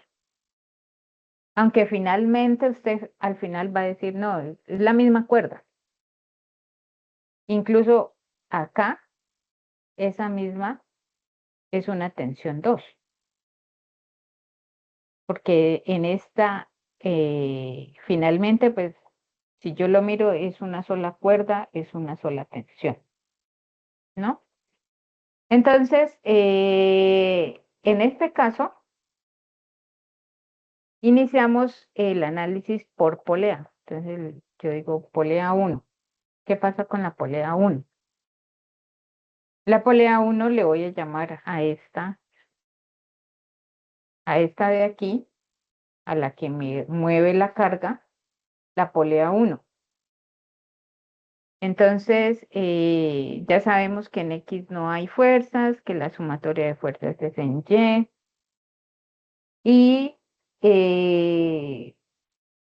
Aunque finalmente usted al final va a decir, no, es la misma cuerda. Incluso acá, esa misma es una tensión 2. Porque en esta, finalmente, pues, si yo lo miro, es una sola cuerda, es una sola tensión, ¿no? Entonces, en este caso, iniciamos el análisis por polea. Entonces, yo digo polea 1. ¿Qué pasa con la polea 1? La polea 1 le voy a llamar a esta de aquí, a la que me mueve la carga, la polea 1. Entonces, ya sabemos que en X no hay fuerzas, que la sumatoria de fuerzas es en Y. Y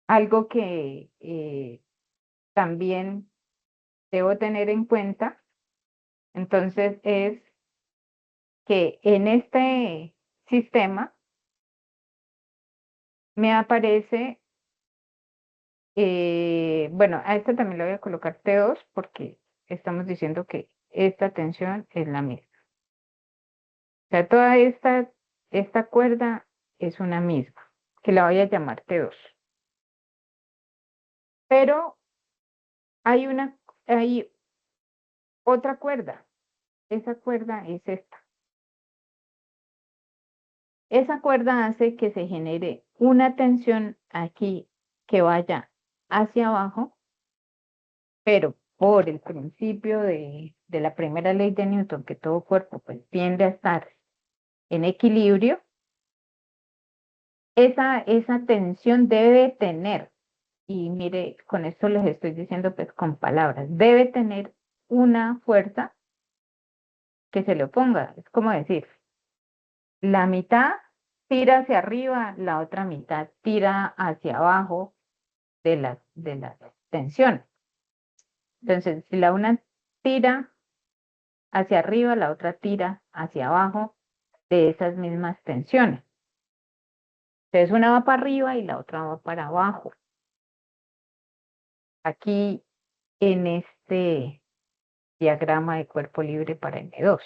algo que también debo tener en cuenta, entonces, es que en este sistema me aparece, bueno, a esta también le voy a colocar T2 porque estamos diciendo que esta tensión es la misma. O sea, toda esta cuerda es una misma, que la voy a llamar T2. Pero hay otra cuerda. Esa cuerda es esta. Esa cuerda hace que se genere una tensión aquí que vaya hacia abajo, pero por el principio de la primera ley de Newton, que todo cuerpo pues tiende a estar en equilibrio, esa tensión debe tener, y mire, con esto les estoy diciendo pues con palabras, debe tener una fuerza que se le oponga. Es como decir, la mitad tira hacia arriba, la otra mitad tira hacia abajo de las tensiones. Entonces, si la una tira hacia arriba, la otra tira hacia abajo de esas mismas tensiones. Entonces, una va para arriba y la otra va para abajo. Aquí en este diagrama de cuerpo libre para M2.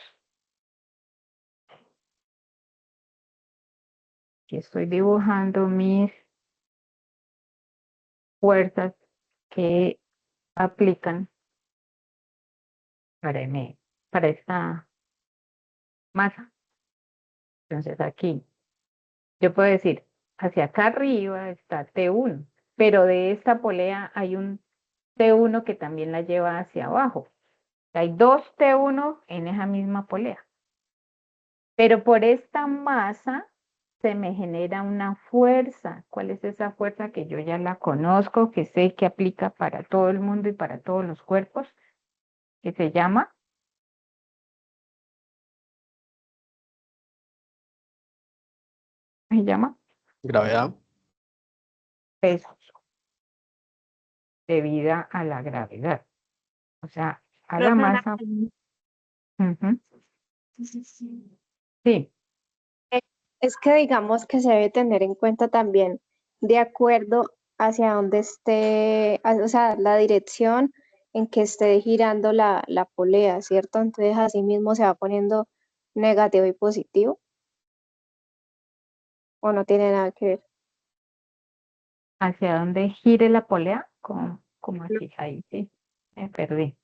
Aquí estoy dibujando mis fuerzas que aplican para esta masa. Entonces aquí yo puedo decir, hacia acá arriba está T1, pero de esta polea hay un T1 que también la lleva hacia abajo. Hay 2 T1 en esa misma polea. Pero por esta masa se me genera una fuerza. ¿Cuál es esa fuerza? Que yo ya la conozco, que sé que aplica para todo el mundo y para todos los cuerpos, que se llama Gravedad. peso debida a la gravedad. O sea, a la masa. Ujú. Sí, Es que digamos que se debe tener en cuenta también de acuerdo hacia dónde esté, o sea, la dirección en que esté girando la polea, ¿cierto? Entonces así mismo se va poniendo negativo y positivo, o no tiene nada que ver. hacia dónde gire la polea, como así, ahí sí, me perdí.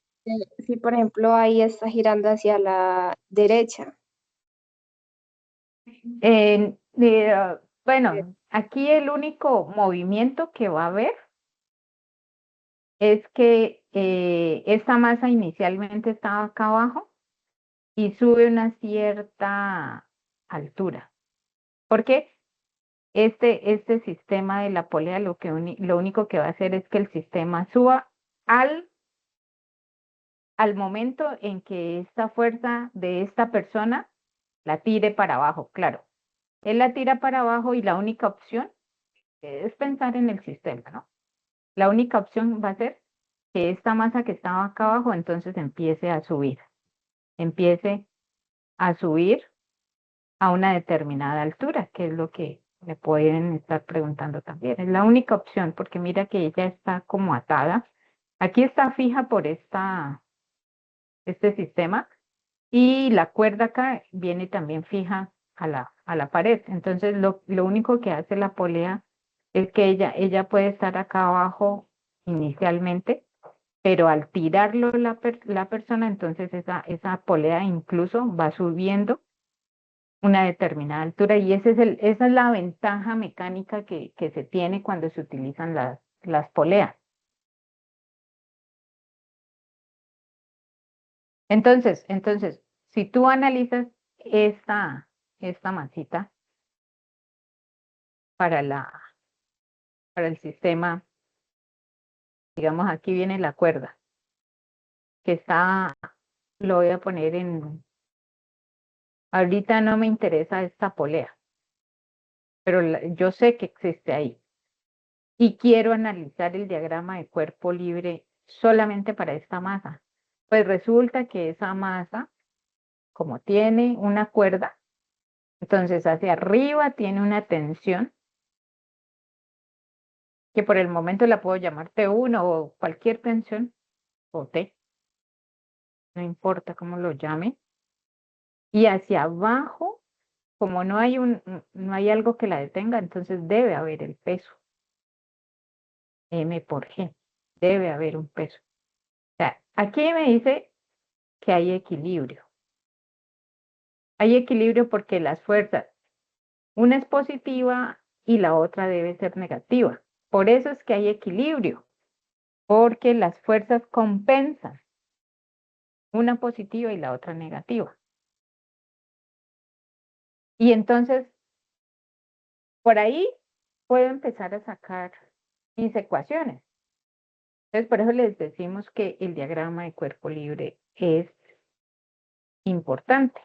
Si por ejemplo ahí está girando hacia la derecha. Bueno, aquí el único movimiento que va a haber es que esta masa inicialmente estaba acá abajo y sube una cierta altura. Porque este sistema de la polea lo único que va a hacer es que el sistema suba al momento en que esta fuerza de esta persona la tire para abajo, claro. Él la tira para abajo y la única opción es pensar en el sistema, ¿no? La única opción va a ser que esta masa que estaba acá abajo entonces empiece a subir a una determinada altura, que es lo que me pueden estar preguntando también. Es la única opción, porque mira que ella está como atada. Aquí está fija por este sistema y la cuerda acá viene también fija a la pared. Entonces, lo único que hace la polea es que ella puede estar acá abajo inicialmente, pero al tirarlo la persona, entonces esa polea incluso va subiendo una determinada altura y esa es la ventaja mecánica que se tiene cuando se utilizan las poleas. Entonces, si tú analizas esta masita para para el sistema, digamos, aquí viene la cuerda, que lo voy a poner ahorita no me interesa esta polea, pero yo sé que existe ahí. Y quiero analizar el diagrama de cuerpo libre solamente para esta masa. Pues resulta que esa masa, como tiene una cuerda, entonces hacia arriba tiene una tensión que por el momento la puedo llamar T1 o cualquier tensión, o T, no importa cómo lo llame. Y hacia abajo, como no hay algo que la detenga, entonces debe haber el peso, M por G, debe haber un peso. O sea, aquí me dice que hay equilibrio. Hay equilibrio porque las fuerzas, una es positiva y la otra debe ser negativa. Por eso es que hay equilibrio, porque las fuerzas compensan, una positiva y la otra negativa. Y entonces, por ahí puedo empezar a sacar mis ecuaciones. Entonces, por eso les decimos que el diagrama de cuerpo libre es importante,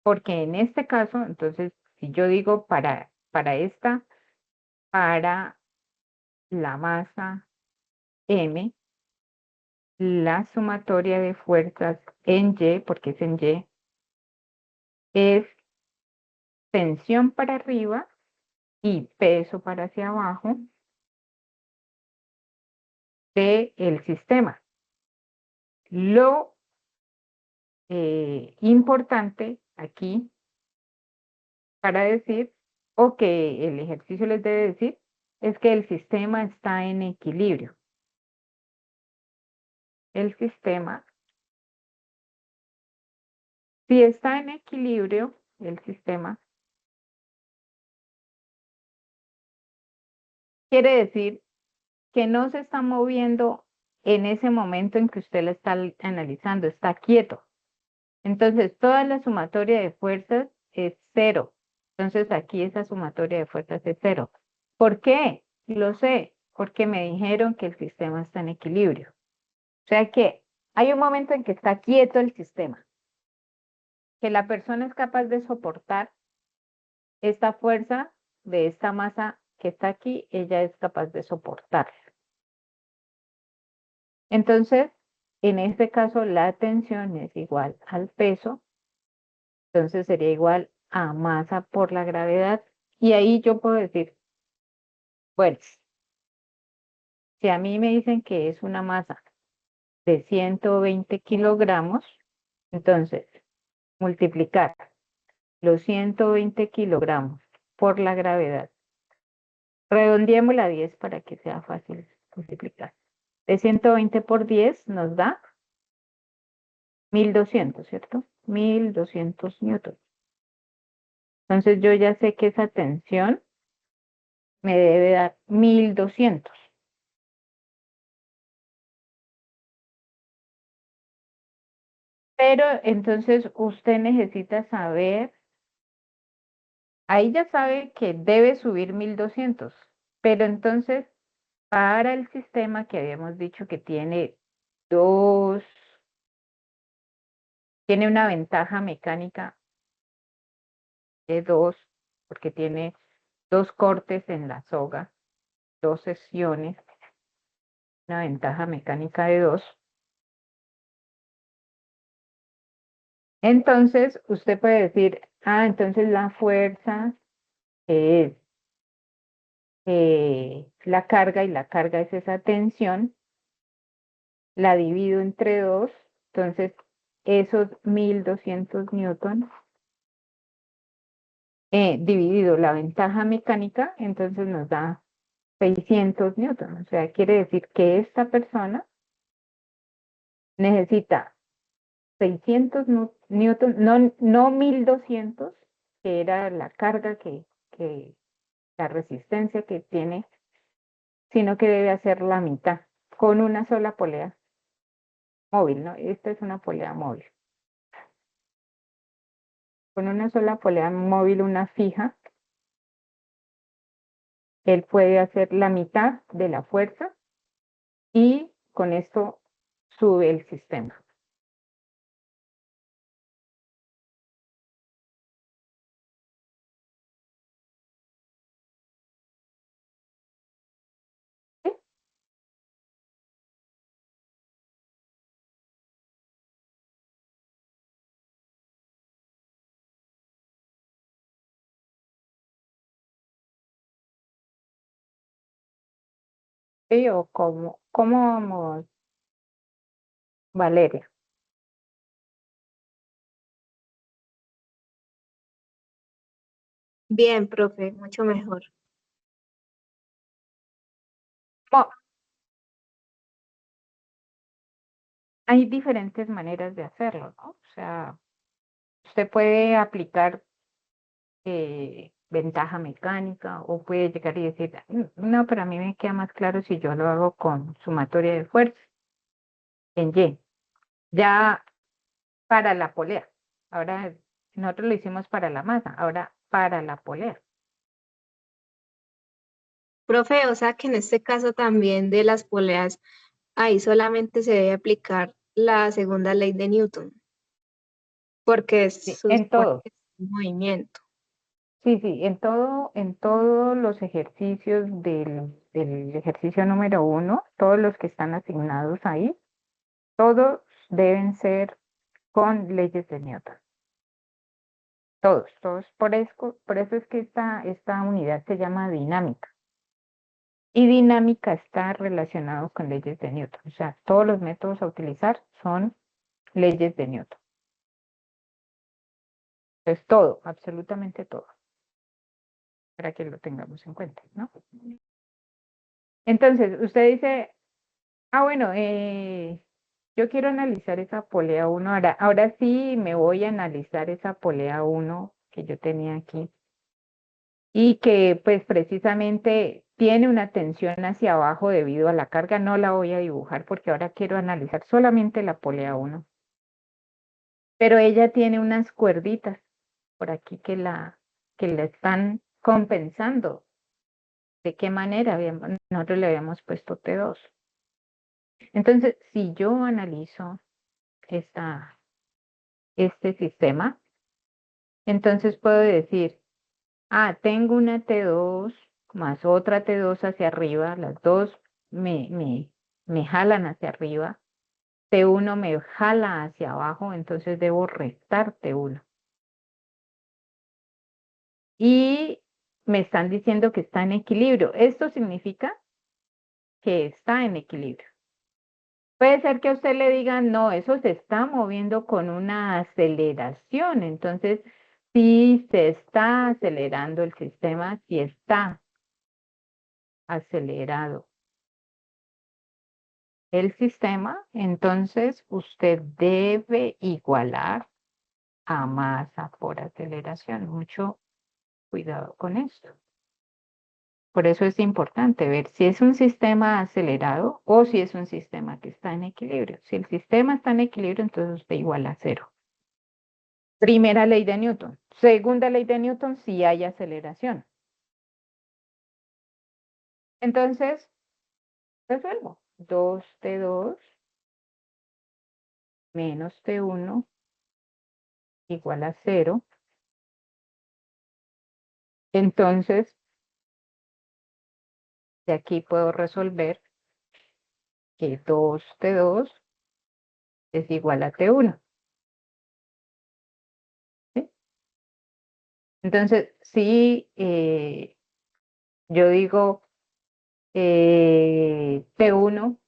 porque en este caso, entonces, si yo digo para la masa M, la sumatoria de fuerzas en Y, porque es en Y, es tensión para arriba y peso para hacia abajo del sistema. Lo importante aquí para decir, o que el ejercicio les debe decir, es que el sistema está en equilibrio. El sistema, si está en equilibrio, el sistema, quiere decir que no se está moviendo en ese momento en que usted la está analizando, está quieto. Entonces, toda la sumatoria de fuerzas es cero. Entonces, aquí esa sumatoria de fuerzas es cero. ¿Por qué? Lo sé, porque me dijeron que el sistema está en equilibrio. O sea que hay un momento en que está quieto el sistema, que la persona es capaz de soportar esta fuerza de esta masa que está aquí, ella es capaz de soportar. Entonces, en este caso, la tensión es igual al peso. Entonces sería igual a masa por la gravedad. Y ahí yo puedo decir, bueno, si a mí me dicen que es una masa de 120 kilogramos, entonces multiplicar los 120 kilogramos por la gravedad. Redondeémosla a 10 para que sea fácil multiplicar. De 120 por 10 nos da 1200, ¿cierto? 1200 newtons. Entonces yo ya sé que esa tensión me debe dar 1200. Pero entonces usted necesita saber, ahí ya sabe que debe subir 1200, pero entonces para el sistema que habíamos dicho que tiene dos, tiene una ventaja mecánica de 2, porque tiene 2 cortes en la soga, 2 secciones, una ventaja mecánica de 2. Entonces usted puede decir, entonces la fuerza es la carga, y la carga es esa tensión, la divido entre 2, entonces esos 1200 newtons dividido la ventaja mecánica, entonces nos da 600 newtons. O sea, quiere decir que esta persona necesita 600 newtons, no 1200, que era la carga la resistencia que tiene, sino que debe hacer la mitad con una sola polea móvil, ¿no? Esta es una polea móvil. Con una sola polea móvil, una fija, él puede hacer la mitad de la fuerza y con esto sube el sistema. ¿Sí? ¿Sí? ¿O cómo vamos, Valeria? Bien, profe, mucho mejor. Mo- Hay diferentes maneras de hacerlo, ¿no? O sea, usted puede aplicar ventaja mecánica o puede llegar y decir, no, pero a mí me queda más claro si yo lo hago con sumatoria de fuerza en Y. Ya para la polea. Ahora nosotros lo hicimos para la masa, ahora para la polea. Profe, o sea que en este caso también de las poleas, ahí solamente se debe aplicar la segunda ley de Newton, porque Sí, se en supone todo. que es un movimiento. Sí, sí, en todos los ejercicios del ejercicio número 1, todos los que están asignados ahí, todos deben ser con leyes de Newton. Todos, todos. Por eso es que esta unidad se llama dinámica. Y dinámica está relacionado con leyes de Newton. O sea, todos los métodos a utilizar son leyes de Newton. Entonces, todo, absolutamente todo, para que lo tengamos en cuenta, ¿no? Entonces, usted dice, bueno, yo quiero analizar esa polea 1. Ahora sí me voy a analizar esa polea 1 que yo tenía aquí y que pues precisamente tiene una tensión hacia abajo debido a la carga. No la voy a dibujar porque ahora quiero analizar solamente la polea 1. Pero ella tiene unas cuerditas por aquí que la están compensando. ¿De qué manera? Nosotros le habíamos puesto T2. Entonces, si yo analizo este sistema, entonces puedo decir, tengo una T2 más otra T2 hacia arriba, las dos me jalan hacia arriba, T1 me jala hacia abajo, entonces debo restar T1. y me están diciendo que está en equilibrio. Esto significa que está en equilibrio. Puede ser que a usted le digan, no, eso se está moviendo con una aceleración. Entonces, sí se está acelerando el sistema, sí está acelerado el sistema, entonces usted debe igualar a masa por aceleración. Mucho cuidado con esto. Por eso es importante ver si es un sistema acelerado o si es un sistema que está en equilibrio. Si el sistema está en equilibrio, entonces usted iguala a cero. Primera ley de Newton. Segunda ley de Newton, si hay aceleración. Entonces, resuelvo. 2T2 menos T1 igual a 0. Entonces, de aquí puedo resolver que 2T2 es igual a T1. ¿Sí? Entonces, si yo digo T1,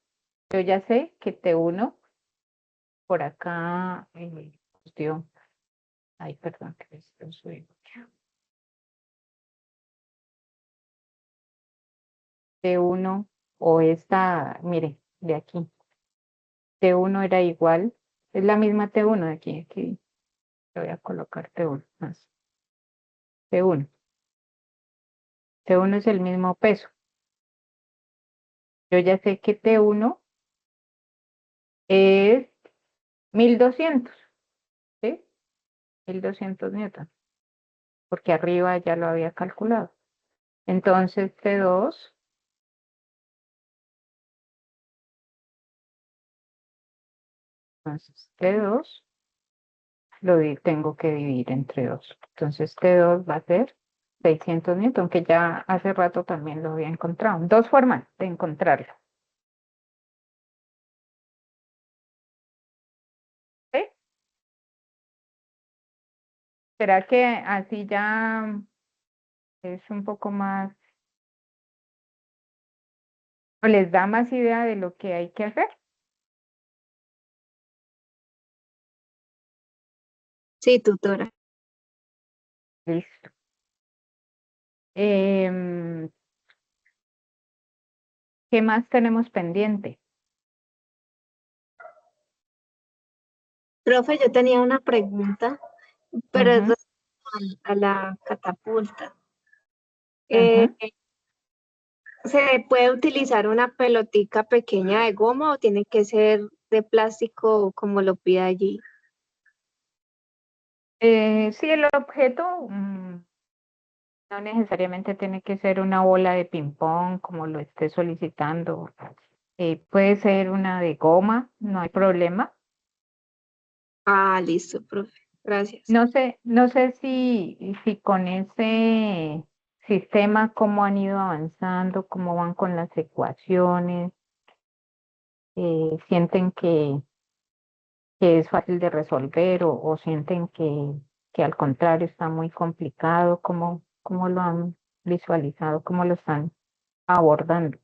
yo ya sé que T1 por acá, cuestión, ay, perdón, que esto soy T1 o esta, mire, de aquí, T1 era igual, es la misma T1 de aquí, aquí le voy a colocar T1 más, T1, T1 es el mismo peso, yo ya sé que T1 es 1200, ¿sí? 1200 newton, porque arriba ya lo había calculado. Entonces T2 entonces T2 tengo que dividir entre 2. Entonces T2 va a ser 600 newton, que ya hace rato también lo había encontrado. Dos formas de encontrarlo. ¿Sí? ¿Será que así ya es un poco más, o les da más idea de lo que hay que hacer? Sí, tutora. Listo. Em, ¿Qué más tenemos pendiente? Profe, yo tenía una pregunta, pero es Ujú, a la catapulta. ujú. ¿Se puede utilizar una pelotica pequeña de goma o tiene que ser de plástico como lo pide allí? Sí, el objeto no necesariamente tiene que ser una bola de ping-pong como lo esté solicitando. Puede ser una de goma, no hay problema. Ah, listo, profe. Gracias. No sé si con ese sistema, cómo han ido avanzando, cómo van con las ecuaciones, sienten que es fácil de resolver o sienten que al contrario está muy complicado, cómo lo han visualizado, cómo lo están abordando.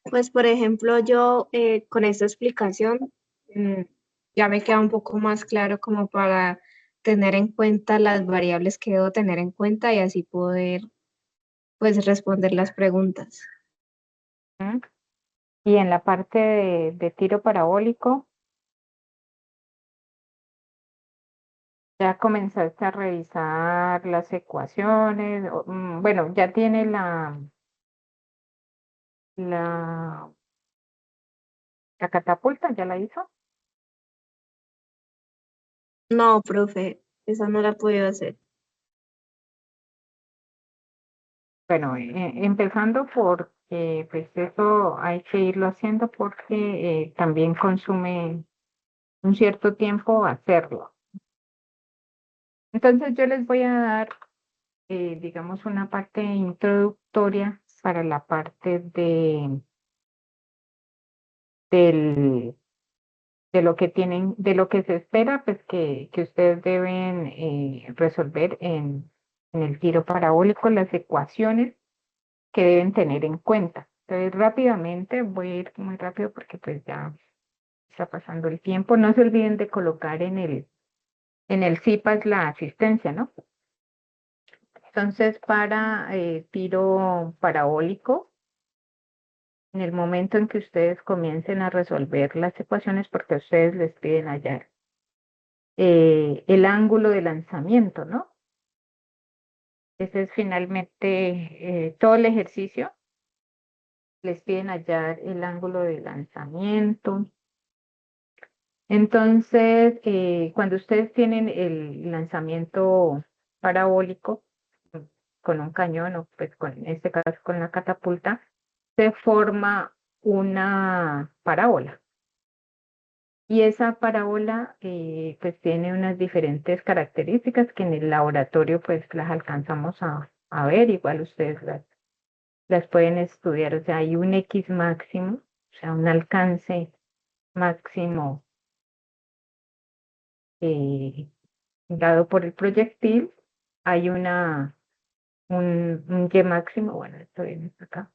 Pues, por ejemplo, yo con esta explicación mm, ya me queda un poco más claro como para tener en cuenta las variables que debo tener en cuenta y así poder, pues, responder las preguntas. ¿Mm? Y en la parte de tiro parabólico, ya comenzaste a revisar las ecuaciones, bueno, ya tiene la, la catapulta, ya la hizo. No, profe, esa no la he podido hacer. Bueno, empezando porque pues eso hay que irlo haciendo porque también consume un cierto tiempo hacerlo. Entonces yo les voy a dar, digamos, una parte introductoria para la parte del, de lo que tienen, de lo que se espera, pues que ustedes deben resolver en el tiro parabólico, las ecuaciones que deben tener en cuenta. Entonces, rápidamente, voy a ir muy rápido porque pues ya está pasando el tiempo. No se olviden de colocar en el CIPAS la asistencia, ¿no? Entonces, para tiro parabólico, en el momento en que ustedes comiencen a resolver las ecuaciones, porque ustedes les piden hallar el ángulo de lanzamiento, ¿no? Ese es finalmente todo el ejercicio. Les piden hallar el ángulo de lanzamiento. Entonces, cuando ustedes tienen el lanzamiento parabólico con un cañón o pues en este caso con la catapulta, se forma una parábola. Y esa parábola pues tiene unas diferentes características que en el laboratorio pues las alcanzamos a ver, igual ustedes las pueden estudiar. O sea, hay un X máximo, o sea, un alcance máximo dado por el proyectil. Hay un Y máximo, bueno, esto viene acá,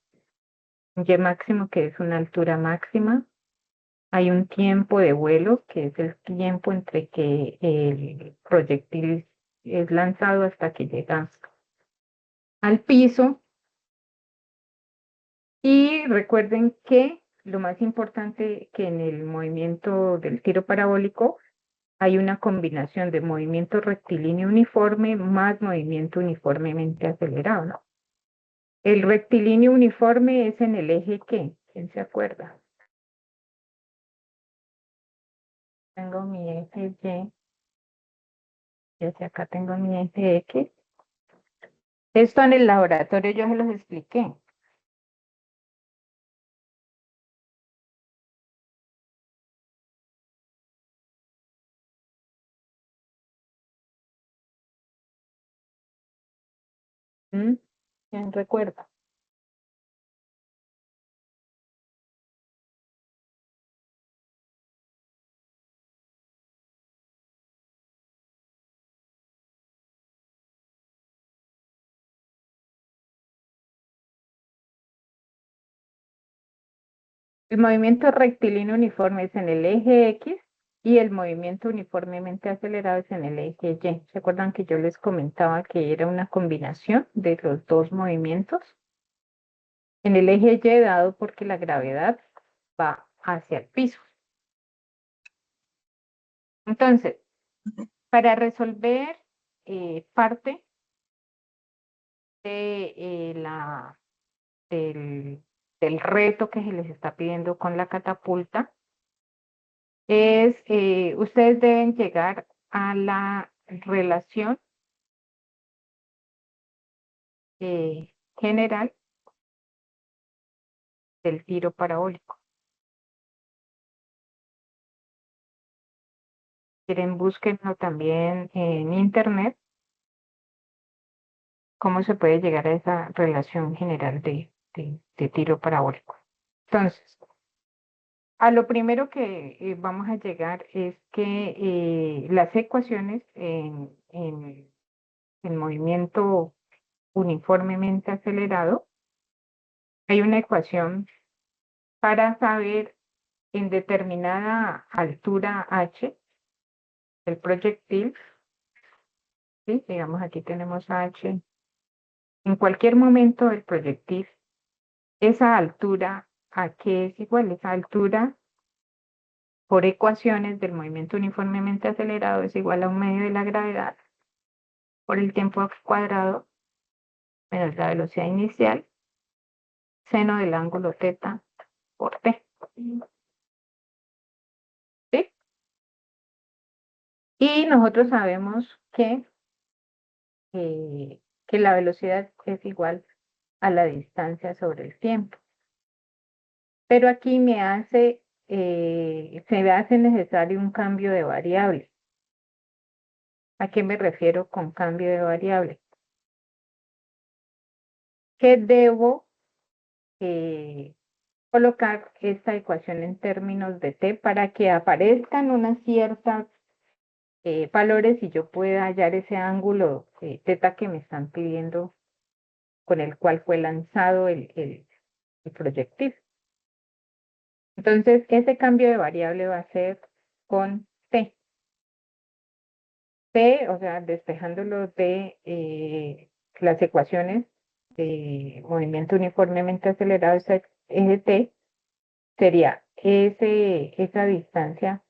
un Y máximo que es una altura máxima. Hay un tiempo de vuelo, que es el tiempo entre que el proyectil es lanzado hasta que llega al piso. Y recuerden que lo más importante que en el movimiento del tiro parabólico hay una combinación de movimiento rectilíneo uniforme más movimiento uniformemente acelerado, ¿no? El rectilíneo uniforme es en el eje ¿qué? ¿Quién se acuerda? Tengo mi eje Y, y hacia acá tengo mi eje X. Esto en el laboratorio yo se los expliqué. ¿Mm? ¿Quién recuerda? El movimiento rectilíneo uniforme es en el eje X y el movimiento uniformemente acelerado es en el eje Y. ¿Se acuerdan que yo les comentaba que era una combinación de los dos movimientos? En el eje Y, dado porque la gravedad va hacia el piso. Entonces, para resolver parte de, del reto que se les está pidiendo con la catapulta, ustedes deben llegar a la relación general del tiro parabólico. Quieren, búsquenlo también en internet, cómo se puede llegar a esa relación general de tiro parabólico. Entonces, a lo primero que vamos a llegar es que las ecuaciones en movimiento uniformemente acelerado, hay una ecuación para saber en determinada altura h el proyectil, ¿sí? Digamos aquí tenemos h, en cualquier momento del proyectil, esa altura a qué es igual, esa altura por ecuaciones del movimiento uniformemente acelerado es igual a un medio de la gravedad por el tiempo cuadrado menos la velocidad inicial, seno del ángulo θ por t. ¿Sí? Y nosotros sabemos que la velocidad es igual a la distancia sobre el tiempo. Pero aquí me hace se hace necesario un cambio de variable. ¿A qué me refiero con cambio de variable? Que debo colocar esta ecuación en términos de t para que aparezcan unas ciertas valores y yo pueda hallar ese ángulo teta que me están pidiendo, con el cual fue lanzado el proyectil. Entonces, ese cambio de variable va a ser con t. T, o sea, despejándolo de las ecuaciones de movimiento uniformemente acelerado, ese eje t, sería esa distancia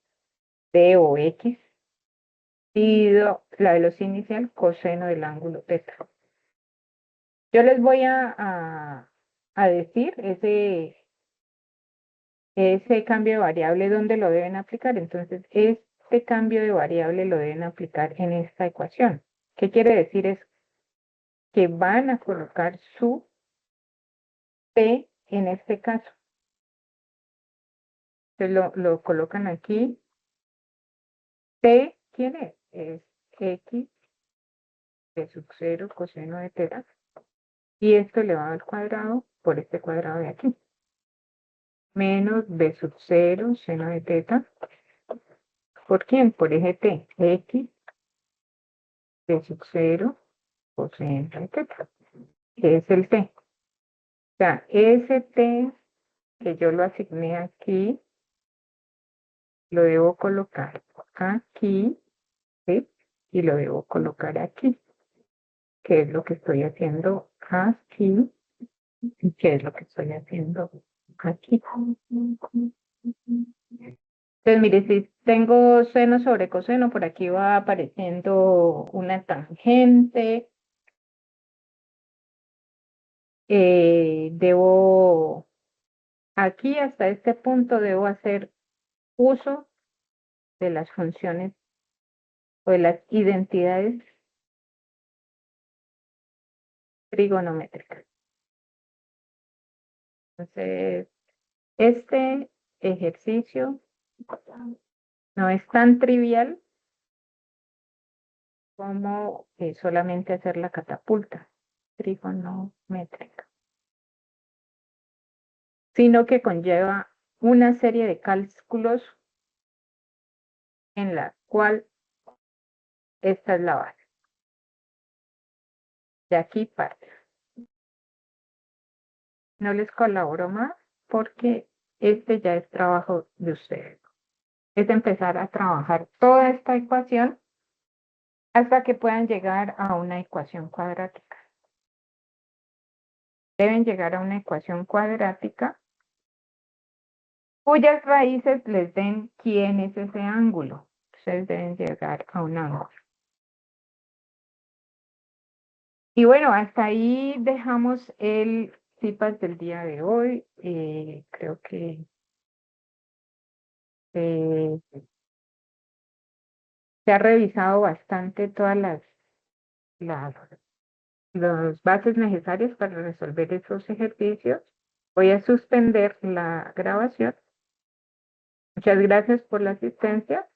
t o x dividido la velocidad inicial coseno del ángulo teta. Yo les voy a decir ese cambio de variable dónde lo deben aplicar. Entonces, este cambio de variable lo deben aplicar en esta ecuación. ¿Qué quiere decir? Es que van a colocar su t en este caso. Entonces lo colocan aquí. T, ¿quién es? Es x de sub 0 coseno de teta. Y esto elevado al cuadrado por este cuadrado de aquí. Menos b sub 0 seno de teta. ¿Por quién? Por eje t. X de sub 0 coseno de teta. Que es el t. O sea, ese t que yo lo asigné aquí, lo debo colocar aquí, ¿sí? Y lo debo colocar aquí, que es lo que estoy haciendo aquí, y que es lo que estoy haciendo aquí. Entonces, mire, si tengo seno sobre coseno, por aquí va apareciendo una tangente. Debo, aquí hasta este punto, debo hacer uso de las funciones o de las identidades trigonométricas. Entonces, este ejercicio no es tan trivial como solamente hacer la catapulta trigonométrica, sino que conlleva una serie de cálculos en la cual esta es la base. De aquí parte. No les colaboro más porque este ya es trabajo de ustedes. Es empezar a trabajar toda esta ecuación hasta que puedan llegar a una ecuación cuadrática. Deben llegar a una ecuación cuadrática cuyas raíces les den quién es ese ángulo. Ustedes deben llegar a un ángulo. Y bueno, hasta ahí dejamos el CIPAS del día de hoy. Creo que se ha revisado bastante todas las bases necesarias para resolver esos ejercicios. Voy a suspender la grabación. Muchas gracias por la asistencia.